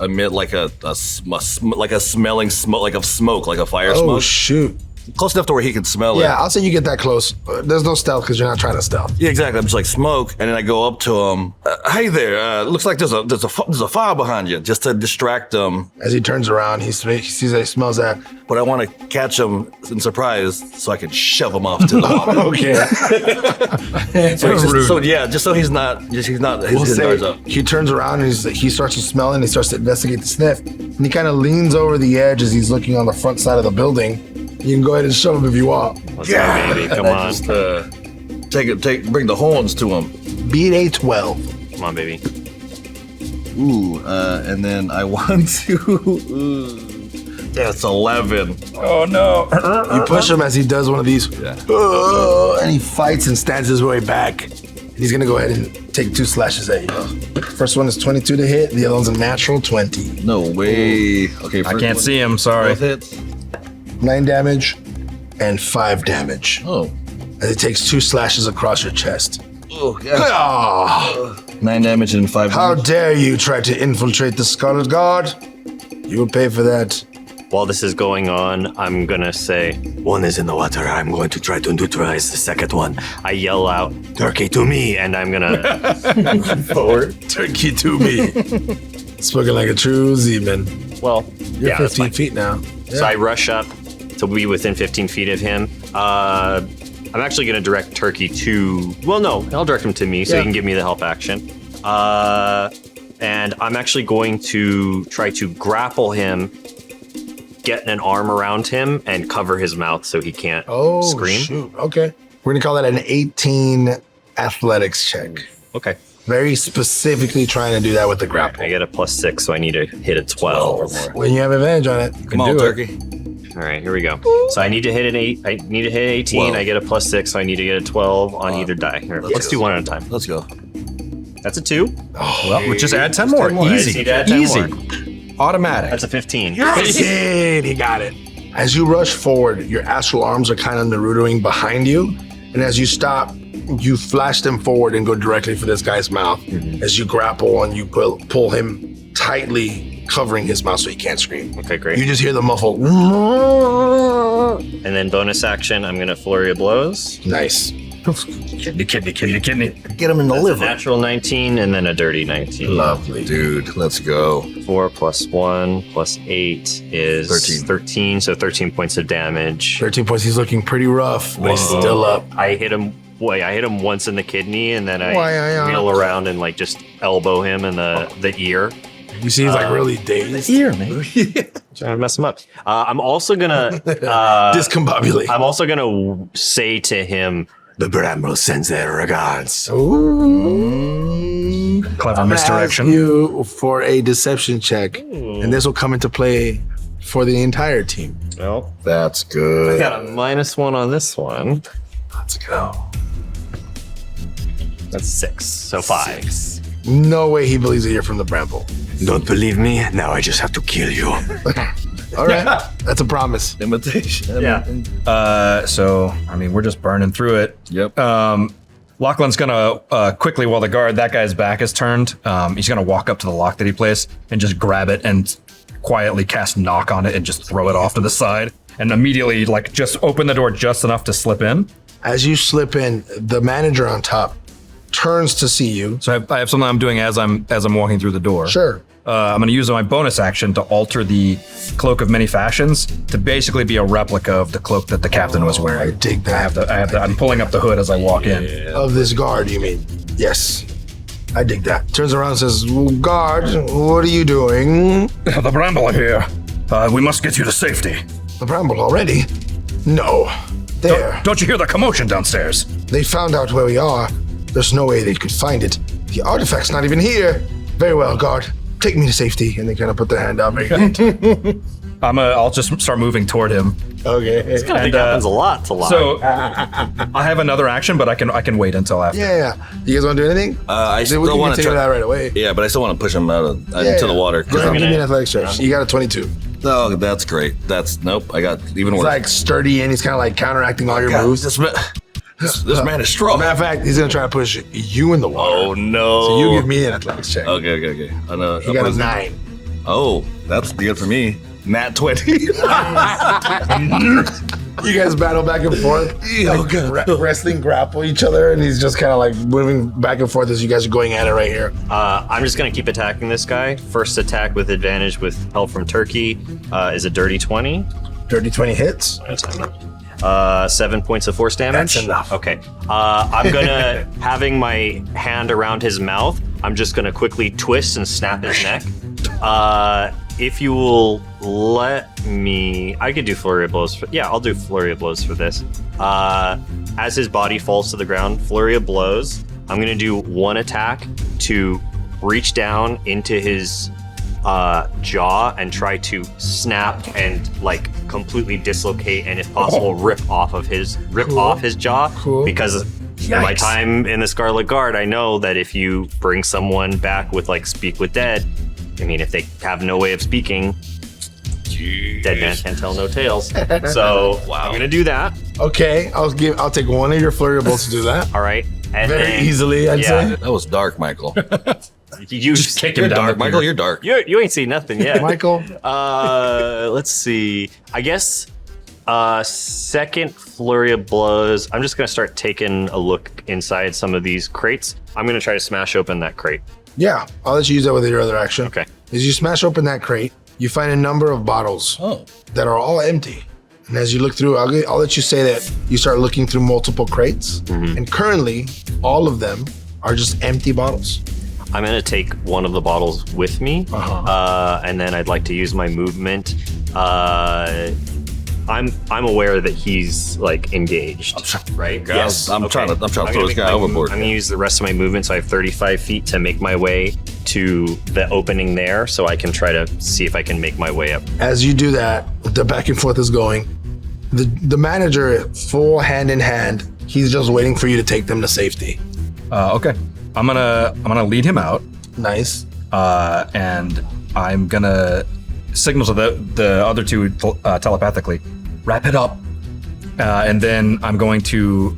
emit like a smelling smoke, like of smoke, like a fire Oh, smoke. shoot. Close enough to where he can smell it. Yeah, I'll say you get that close. There's no stealth because you're not trying to stealth. Yeah, exactly. I'm just like smoke, and then I go up to him. Hey there, looks like there's a fire behind you, just to distract him. As he turns around, he sees that he smells that. But I want to catch him in surprise so I can shove him off to the water. Okay. Just so his We'll guard's say up. he turns around and he starts to smell and he starts to investigate the sniff. And he kind of leans over the edge as he's looking on the front side of the building. You can go ahead and shove him if you want. Let's go, baby. Come on. Just bring the horns to him. Beat a 12. Come on, baby. Ooh, and then I want to. That's 11. Oh no! You push him as he does one of these. Yeah. And he fights and stands his way back. He's going to go ahead and take 2 slashes at you. First one is 22 to hit. The other one's a natural 20. No way. Okay, I can't see him. Sorry. Both hits. 9 damage and 5 damage. Oh. As it takes 2 slashes across your chest. Oh, yeah. Ah! 9 damage and 5 How damage. dare you try to infiltrate the Scarlet Guard? You will pay for that. While this is going on, I'm gonna say, One is in the water. I'm going to try to neutralize the second one. I yell out, Turkey to me. and I'm gonna Forward. Turkey to me. Spoken like a true Zeman. well, You're yeah, that's 15 fine. feet now. So I rush up to be within 15 feet of him. I'm actually going to direct Turkey to... Well, no, I'll direct him to me so Yeah. he can give me the help action. And I'm actually going to try to grapple him, get an arm around him, and cover his mouth so he can't scream. Shoot. Okay. We're going to call that an 18 athletics check. Okay. Very specifically trying to do that with the grapple. I get a +6, so I need to hit a 12. When you have advantage on it, you Come can on, do it. Turkey. All right, here we go. So I need to hit an 8. I need to hit 18. 12. I get a +6, so I need to get a 12 on either die. Here, let's do one at a time. Let's go. That's a 2. Well, we just add 10 more. 10 more. I Easy. just need to add 10 Easy. more. Automatic. That's a 15. He got it. As you rush forward, your astral arms are kind of Narutoing behind you. And as you stop, you flash them forward and go directly for this guy's mouth. As you grapple and you pull him tightly, covering his mouth so he can't scream. Okay, great. You just hear the muffled. And then bonus action, I'm going to flurry of blows. Nice. Kidney. Get him in the A liver. natural 19 and then a dirty 19. Lovely. Dude, let's go. 4 plus 1 plus 8 is 13. So 13 points of damage. 13 points. He's looking pretty rough, but he's still up. I hit him once in the kidney, and then I Why? wheel around and like just elbow him in the ear. You see, he's like really dazed. Here, man. Trying to mess him up. I'm also gonna Discombobulate. I'm also gonna say to him, the Bramble sends their regards. Ooh. Clever I'm gonna misdirection. ask you for a deception check, and this will come into play for the entire team. Well, That's I good. got a -1 on this one. Let's go. That's 6. So 5. No way he believes that you're from the Bramble. Don't believe me? Now I just have to kill you. All right, that's a promise. Imitation. Yeah. So, I mean, we're just burning through it. Yep. Lochlan's gonna quickly, while that guy's back is turned, he's gonna walk up to the lock that he placed and just grab it and quietly cast knock on it and just throw it off to the side and immediately like just open the door just enough to slip in. As you slip in, the manager on top turns to see you. So I have something I'm doing as I'm walking through the door. Sure. I'm going to use my bonus action to alter the cloak of many fashions to basically be a replica of the cloak that the captain was I wearing. dig that. I'm pulling up the hood as I walk in. Of this guard, you mean? Yes. I dig that. Turns around and says, well, guard, what are you doing? The Bramble are here. We must get you to safety. The Bramble already? No. There. Don't you hear the commotion downstairs? They found out where we are. There's no way they could find it. The artifact's not even here. Very well, guard. Take me to safety. And they kind of put their hand out. I'll just start moving toward him. Okay. I think happens a lot to lie. So I have another action, but I can wait until after. Yeah. You guys want to do anything? I We still can want to continue try. that right away. Yeah, but I still want to push him out into the water. Go ahead, I'm give me an gonna- athletics check. You got a 22. Oh, that's great. Nope. I got even He's worse. like sturdy and he's kind of like counteracting all your God, moves. this man is strong. Matter of fact, he's going to try to push you in the water. Oh no. So you give me an athletics check. Okay. I know. You got a 9. Oh, that's good for me. Nat 20. You guys battle back and forth, like wrestling grapple each other, and he's just kind of like moving back and forth as you guys are going at it right here. I'm just gonna keep attacking this guy. First attack with advantage with help from Turkey is a dirty 20. Dirty 20 hits. 7 points of force damage. That's enough. Okay. I'm gonna, having my hand around his mouth, I'm just gonna quickly twist and snap his neck. If you will let me, I could do flurry of blows. I'll do flurry of blows for this. As his body falls to the ground, flurry of blows. I'm gonna do one attack to reach down into his jaw and try to snap and like completely dislocate and if possible rip off his jaw. Cool. Because in my time in the Scarlet Guard, I know that if you bring someone back with like speak with dead, I mean if they have no way of speaking, dead man can't tell no tales. So I'm gonna do that. Okay, I'll take one of your flurry of blows to do that. All right. And Very then, easily, I'd say. That was dark, Michael. You Just kick him You're down. dark, Michael. You're dark. You ain't seen nothing yet. Michael, Let's see. I guess second flurry of blows. I'm just gonna start taking a look inside some of these crates. I'm gonna try to smash open that crate. yeah, I'll let you use that with your other action. Okay. As you smash open that crate, you find a number of bottles that are all empty. And as you look through, I'll let you say that you start looking through multiple crates. And currently, all of them are just empty bottles. I'm gonna take one of the bottles with me, and then I'd like to use my movement. I'm aware that he's like engaged, right? Yes. I'm trying to throw gonna this make guy overboard. I'm gonna use the rest of my movement, so I have 35 feet to make my way to the opening there, so I can try to see if I can make my way up. As you do that, the back and forth is going. The manager, full hand in hand, he's just waiting for you to take them to safety. Okay. I'm gonna lead him out, Nice. and I'm gonna signal to the other two telepathically, wrap it up, and then I'm going to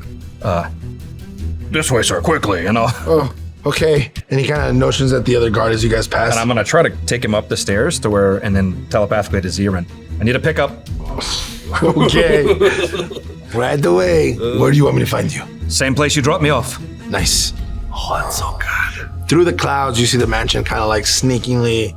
this way, sir, quickly, and Oh, okay. And he kind of notions at the other guard as you guys pass. I'm gonna try to take him up the stairs to where, and then telepathically to Zirin. I need a pickup. Okay. Right away. Where do you want me to find you? Same place you dropped me off. Nice. Oh, that's so good. Through the clouds, you see the mansion kind of like sneakingly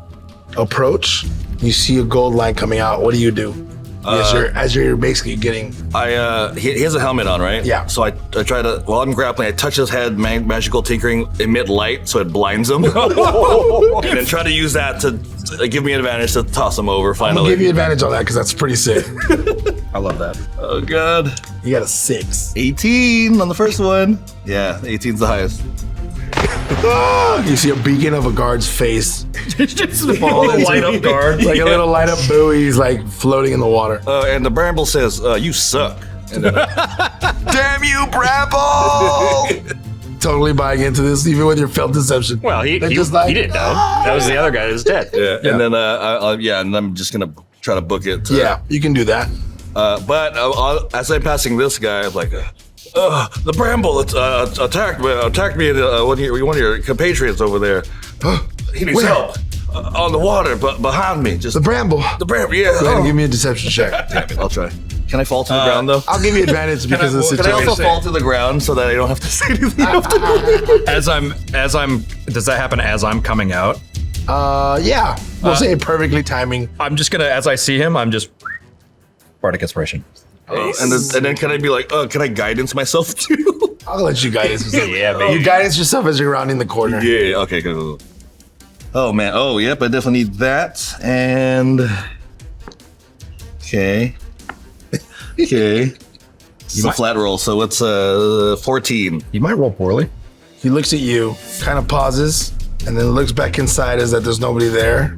approach. You see a gold line coming out. What do you do? As you're basically getting... He has a helmet on, right? Yeah. So I try to, while I'm grappling, I touch his head, magical tinkering, emit light so it blinds him. And then try to use that to give me an advantage to toss him over finally. I'll give you advantage on that because that's pretty sick. I love that. Oh, God. You got a 6. 18 on the first one. Yeah, 18's the highest. You see a beacon of a guard's face. Just a light up guard. Like a little light up buoy. He's like floating in the water. And the bramble says, you suck. And then Damn you, Bramble! Totally buying into this, even with your failed deception. Well, he They're didn't know. That was the other guy that was dead. yeah. And then, and I'm just going to try to book it. Yeah, you can do that. But as I'm passing this guy, I'm like, the bramble attacked me. One of your compatriots over there. He needs Where? help on the water, but behind me. Just The Bramble. yeah. Go ahead and give me a deception check. Damn it, I'll try. Can I fall to the ground though? I'll give you advantage because of the Can I situation. also fall to the ground so that I don't have to say anything after? As I'm, does that happen as I'm coming out? Yeah. We'll say perfectly timing. I'm just gonna, as I see him, I'm just Bardic Inspiration. And then can I be like, can I guidance myself too? I'll let you guidance yourself. Yeah, baby. You guidance yourself as you're rounding the corner. Yeah. Okay. Go. Oh man. Oh yep. I definitely need that. And okay. It's a flat roll, so it's 14. You might roll poorly. He looks at you, kind of pauses, and then looks back inside as that there's nobody there.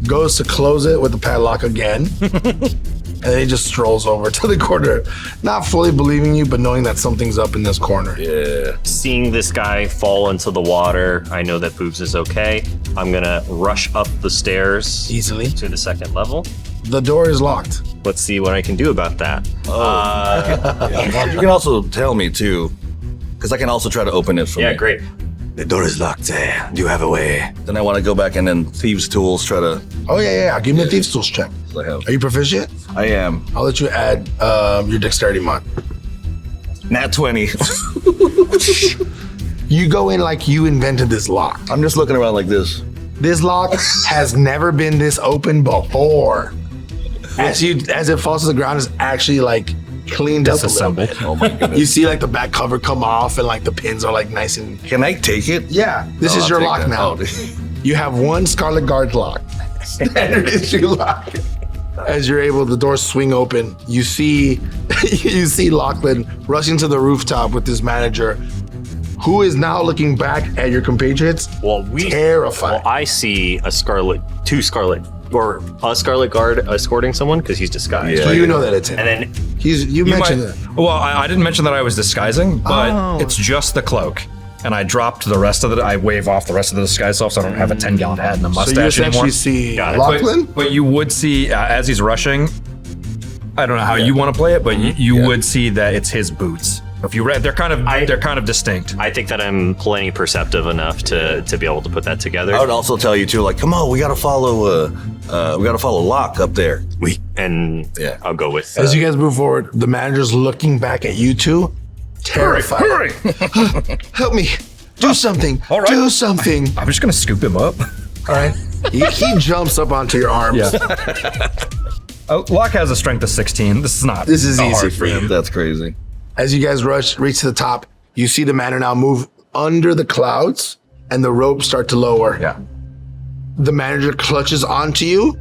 Goes to close it with the padlock again. And then he just strolls over to the corner, not fully believing you, but knowing that something's up in this corner. Yeah. Seeing this guy fall into the water, I know that Boobs is okay. I'm gonna rush up the stairs Easily. to the second level. The door is locked. Let's see what I can do about that. You can also tell me too, because I can also try to open it for me. Yeah, great. The door is locked. Do you have a way? Then I want to go back and then thieves' tools try to. Oh, yeah. Give me a Thieves' Tools check. I have. Are you proficient? I am. I'll let you add your dexterity mod. Nat 20. You go in like you invented this lock. I'm just looking around like this. This lock has never been this open before. As it falls to the ground, it's actually like cleaned up a little bit. Oh my goodness. You see like the back cover come off and like the pins are like nice and... Can I take it? Yeah, this Oh, is I'll your take lock that. now. Oh, You have one Scarlet Guard lock. Standard issue lock. As you're able, the doors swing open. You see Lochlan rushing to the rooftop with his manager, who is now looking back at your compatriots. Terrified. Well, I see a Scarlet Guard escorting someone because he's disguised. So you know that it's him. And then You mentioned that. Well, I didn't mention that I was disguising, but it's just the cloak. And I dropped the rest of it. I wave off the rest of the disguise off so I don't have a 10-gallon hat and a So you mustache essentially anymore. see Got it. Lochlan? But you would see, as he's rushing, I don't know how you want to play it, but you would see that it's his boots. If you read, they're kind of distinct. I think that I'm plenty perceptive enough to be able to put that together. I would also tell you too, like, come on, we gotta follow Locke up there. Yeah, I'll go with. As you guys move forward, the manager's looking back at you two, terrified. Hurry! Help me. Do something. All right. Do something. I'm just gonna scoop him up. All right. He jumps up onto your arms. Yeah. Locke has a strength of 16. This is easy hard for you. That's crazy. As you guys reach to the top, you see the manor now move under the clouds and the ropes start to lower. Yeah. The manager clutches onto you,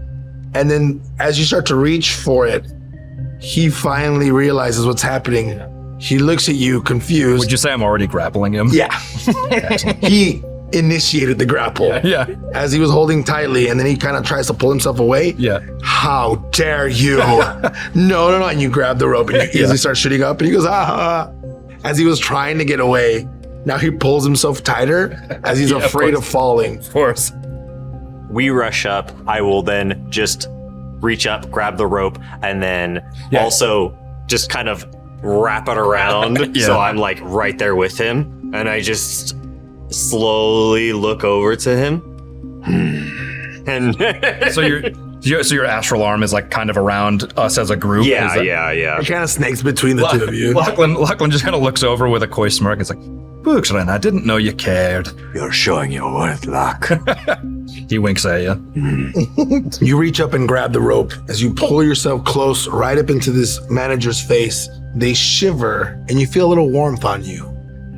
and then as you start to reach for it, he finally realizes what's happening. He looks at you confused. Would you say I'm already grappling him? Yeah. He initiated the grapple. Yeah. As he was holding tightly, and then he kind of tries to pull himself away. Yeah. How dare you? No. And you grab the rope and you easily start shooting up, and he goes, ah. As he was trying to get away, now he pulls himself tighter as he's afraid of falling. Of course. We rush up. I will then just reach up, grab the rope, and then also just kind of wrap it around so I'm like right there with him, and I just slowly look over to him. And So So your astral arm is like kind of around us as a group? Yeah. It kind of snakes between the two of you. Lochlan just kind of looks over with a coy smirk. It's like, Boogsran, I didn't know you cared. You're showing your worth, Locke. He winks at you. You reach up and grab the rope. As you pull yourself close right up into this manager's face, they shiver and you feel a little warmth on you.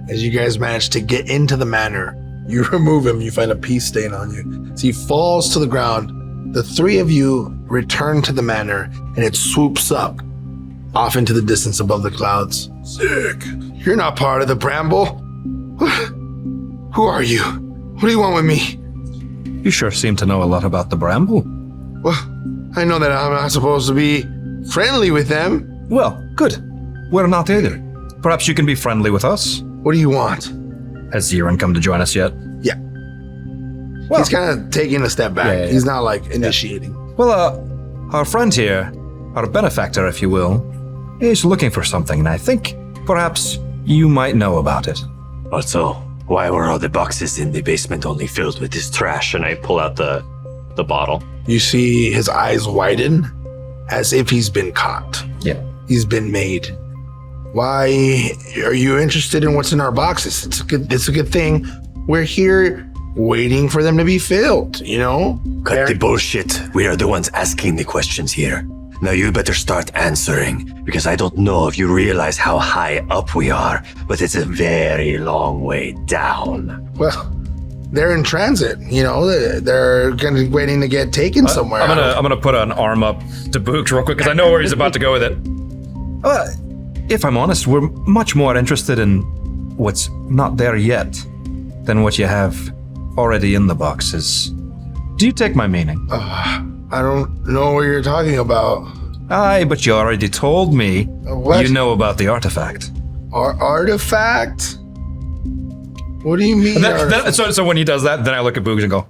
As you guys manage to get into the manor, you remove him, you find a pee stain on you. So he falls to the ground. The three of you return to the manor and it swoops up off into the distance above the clouds. Sick. You're not part of the bramble. Who are you? What do you want with me? You sure seem to know a lot about the bramble. Well, I know that I'm not supposed to be friendly with them. Well, good. We're not either. Perhaps you can be friendly with us. What do you want? Has Zirin come to join us yet? Yeah. Well, He's kind of taking a step back. Yeah. He's not like initiating. Well, our friend here, our benefactor, if you will, is looking for something, and I think perhaps you might know about it. Also, why were all the boxes in the basement only filled with this trash? And I pull out the bottle. You see his eyes widen as if he's been caught. Yeah. He's been made. Why are you interested in what's in our boxes? It's a good thing. We're here waiting for them to be filled, you know? Cut the bullshit. We are the ones asking the questions here. Now you better start answering, because I don't know if you realize how high up we are, but it's a very long way down. Well, they're in transit, you know? They're gonna be waiting to get taken somewhere. I'm gonna put an arm up to Boogs real quick because I know where he's about to go with it. If I'm honest, we're much more interested in what's not there yet than what you have already in the boxes. Do you take my meaning? I don't know what you're talking about. Aye, but you already told me What? you know about the artifact. Artifact? What do you mean? So when he does that, then I look at Boogs and go,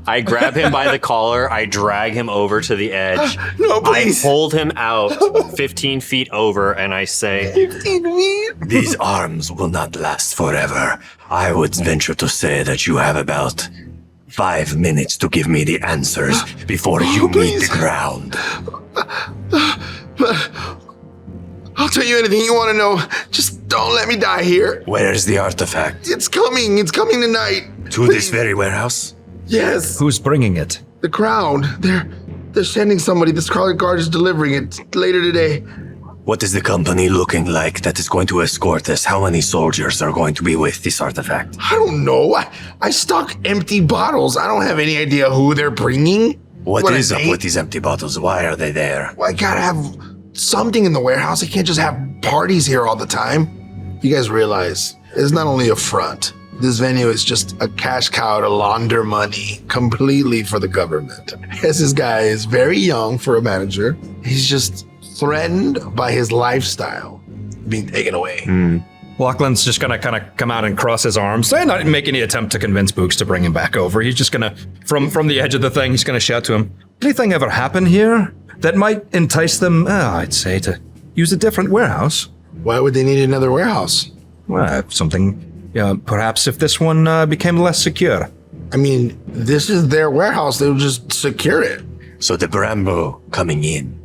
I grab him by the collar. I drag him over to the edge. No, please. I hold him out 15 feet over, and I say, 15 feet? These arms will not last forever. I would venture to say that you have about 5 minutes to give me the answers before you meet the ground. I'll tell you anything you want to know. Just don't let me die here. Where's the artifact? It's coming. It's coming tonight. To this very warehouse? Yes. who's bringing it? The crowd. They're sending somebody. The Scarlet Guard is delivering it later today. What is the company looking like that is going to escort us? How many soldiers are going to be with this artifact? I don't know. I stock empty bottles. I don't have any idea who they're bringing. What is I up mean? with these empty bottles? Why are they there? Well, I gotta have something in the warehouse. I can't just have parties here all the time. You guys realize it's not only a front. This venue is just a cash cow to launder money completely for the government. Yes, this guy is very young for a manager. He's just threatened by his lifestyle being taken away. Lochlan's just gonna kind of come out and cross his arms and not make any attempt to convince Boogs to bring him back over. He's just gonna, from the edge of the thing, he's gonna shout to him, anything ever happen here that might entice them, I'd say, to use a different warehouse? Why would they need another warehouse? Well, something, perhaps if this one became less secure. I mean, this is their warehouse. They would just secure it. So the Brambo coming in,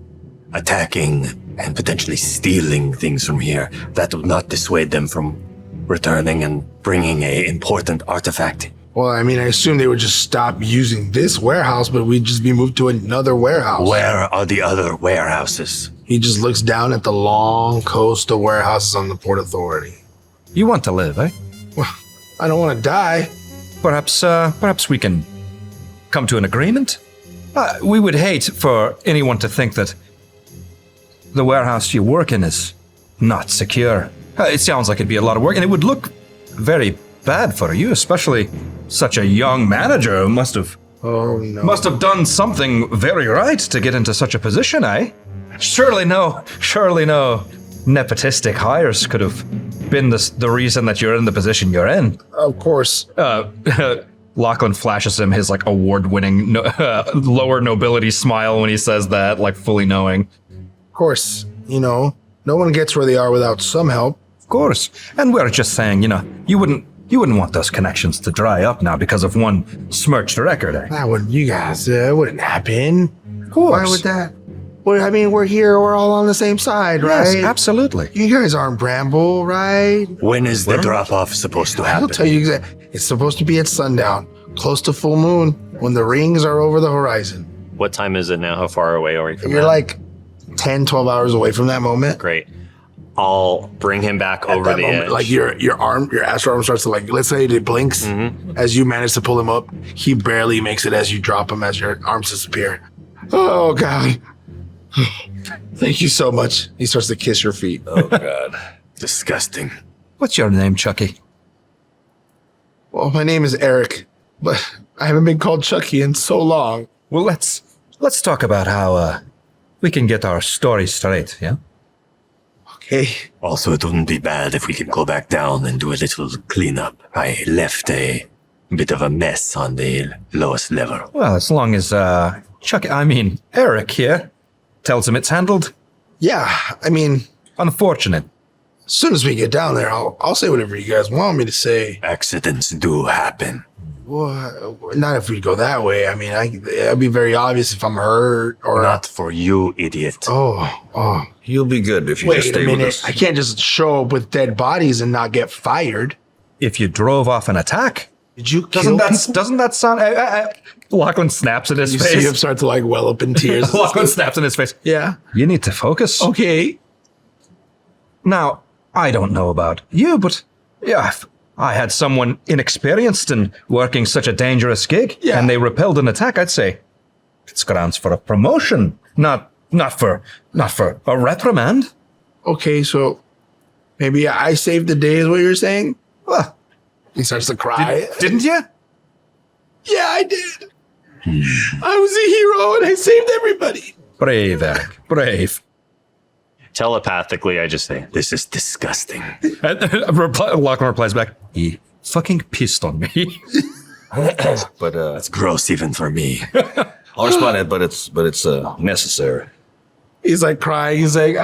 attacking and potentially stealing things from here, that would not dissuade them from returning and bringing a important artifact. Well, I mean, I assume they would just stop using this warehouse, but we'd just be moved to another warehouse. Where are the other warehouses? He just looks down at the long coast of warehouses on the Port Authority. You want to live, eh? Well, I don't want to die. Perhaps we can come to an agreement? We would hate for anyone to think that the warehouse you work in is not secure. It sounds like it'd be a lot of work, and it would look very bad for you, especially such a young manager who must have done something very right to get into such a position, eh? Surely no nepotistic hires could have been the reason that you're in the position you're in. Of course. Lochlan flashes him his like award-winning lower nobility smile when he says that, like fully knowing. Of course. You know, no one gets where they are without some help. Of course. And we're just saying, you wouldn't want those connections to dry up now because of one smirched record, eh? That wouldn't happen. Of course. Why would that? Well, I mean, we're here. We're all on the same side, right? Yes, absolutely. You guys aren't Bramble, right? When is the drop-off supposed to I'll happen? tell you exactly. It's supposed to be at sundown, close to full moon, when the rings are over the horizon. What time is it now? How far away are we from You're that? like 10, 12 hours away from that moment. Great. I'll bring him back At over that the moment, edge. like your astral arm starts to like, let's say it blinks as you manage to pull him up. He barely makes it as you drop him as your arms disappear. Oh God. Thank you so much. He starts to kiss your feet. Oh God. Disgusting. What's your name, Chucky? Well, my name is Eric, but I haven't been called Chucky in so long. Well, let's talk about how we can get our story straight, yeah? Okay. Also, it wouldn't be bad if we could go back down and do a little cleanup. I left a bit of a mess on the lowest level. Well, as long as Eric here tells him it's handled. Yeah, I mean, Unfortunate. as soon as we get down there, I'll say whatever you guys want me to say. Accidents do happen. Well, not if we go that way. I mean, it'd be very obvious if I'm hurt or Not for you, idiot. Oh. You'll be good if you Wait just a stay with minute. us. I can't just show up with dead bodies and not get fired. If you drove off an attack, Did you kill people? doesn't that sound? Lochlan snaps in his You face. see him start to like well up in tears. Lochlan snaps in his face. Yeah. You need to focus. Okay. Now, I don't know about you, but yeah, if I had someone inexperienced and working such a dangerous gig, Yeah. and they repelled an attack, I'd say it's grounds for a promotion, not for a reprimand. Okay, so maybe I saved the day is what you're saying? Well, He starts to cry. didn't you? Yeah, I did. I was a hero and I saved everybody. Brave, Eric. Brave. Telepathically, I just say, This is disgusting. Lochlan replies back, he fucking pissed on me. But It's gross even for me. I'll respond it, but it's necessary. He's like crying. He's like,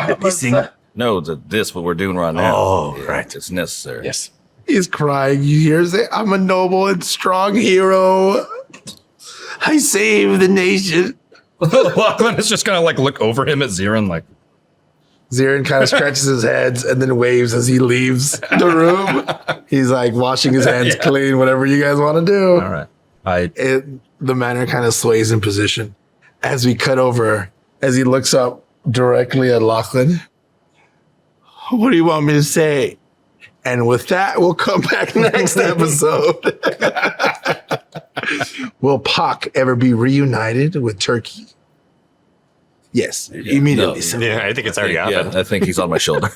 No, this what we're doing right now. Oh, right. It's necessary. Yes. he's crying. You hear him say, I'm a noble and strong hero. I saved the nation. Lochlan is just gonna like look over him at Zirin like, Zirin kind of scratches his head and then waves as he leaves the room. He's like washing his hands clean, whatever you guys want to do. all right. The manor kind of sways in position as we cut over, as he looks up directly at Lochlan. What do you want me to say? And with that, we'll come back next episode. Will Pak ever be reunited with Turkey? Yes, immediately. No. yeah, I think it's already happened. Yeah, I think he's on my shoulder.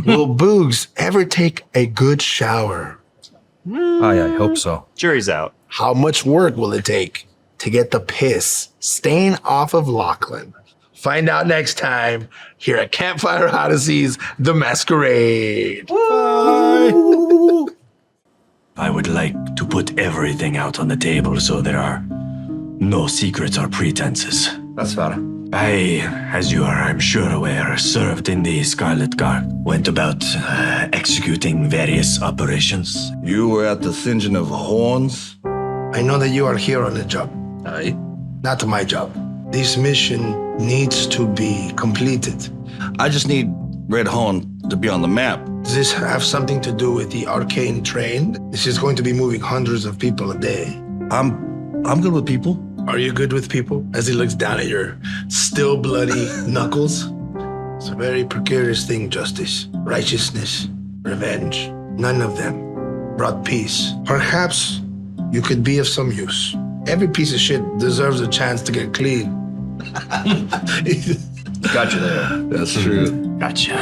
Will Boogs ever take a good shower? I hope so. Jury's out. How much work will it take to get the piss stain off of Lochlan? Find out next time here at Campfire Odysseys, The Masquerade. I would like to put everything out on the table so there are no secrets or pretenses. That's fair. I, as you are, I'm sure aware, served in the Scarlet Guard. Went about executing various operations. You were at the singeing of horns. I know that you are here on the job, Aye. not my job. This mission needs to be completed. I just need Red Horn to be on the map. Does this have something to do with the arcane train? This is going to be moving hundreds of people a day. I'm good with people. Are you good with people? As he looks down at your still bloody knuckles. It's a very precarious thing, justice. Righteousness, revenge. None of them brought peace. Perhaps you could be of some use. Every piece of shit deserves a chance to get clean. Got you there. That's true. Gotcha.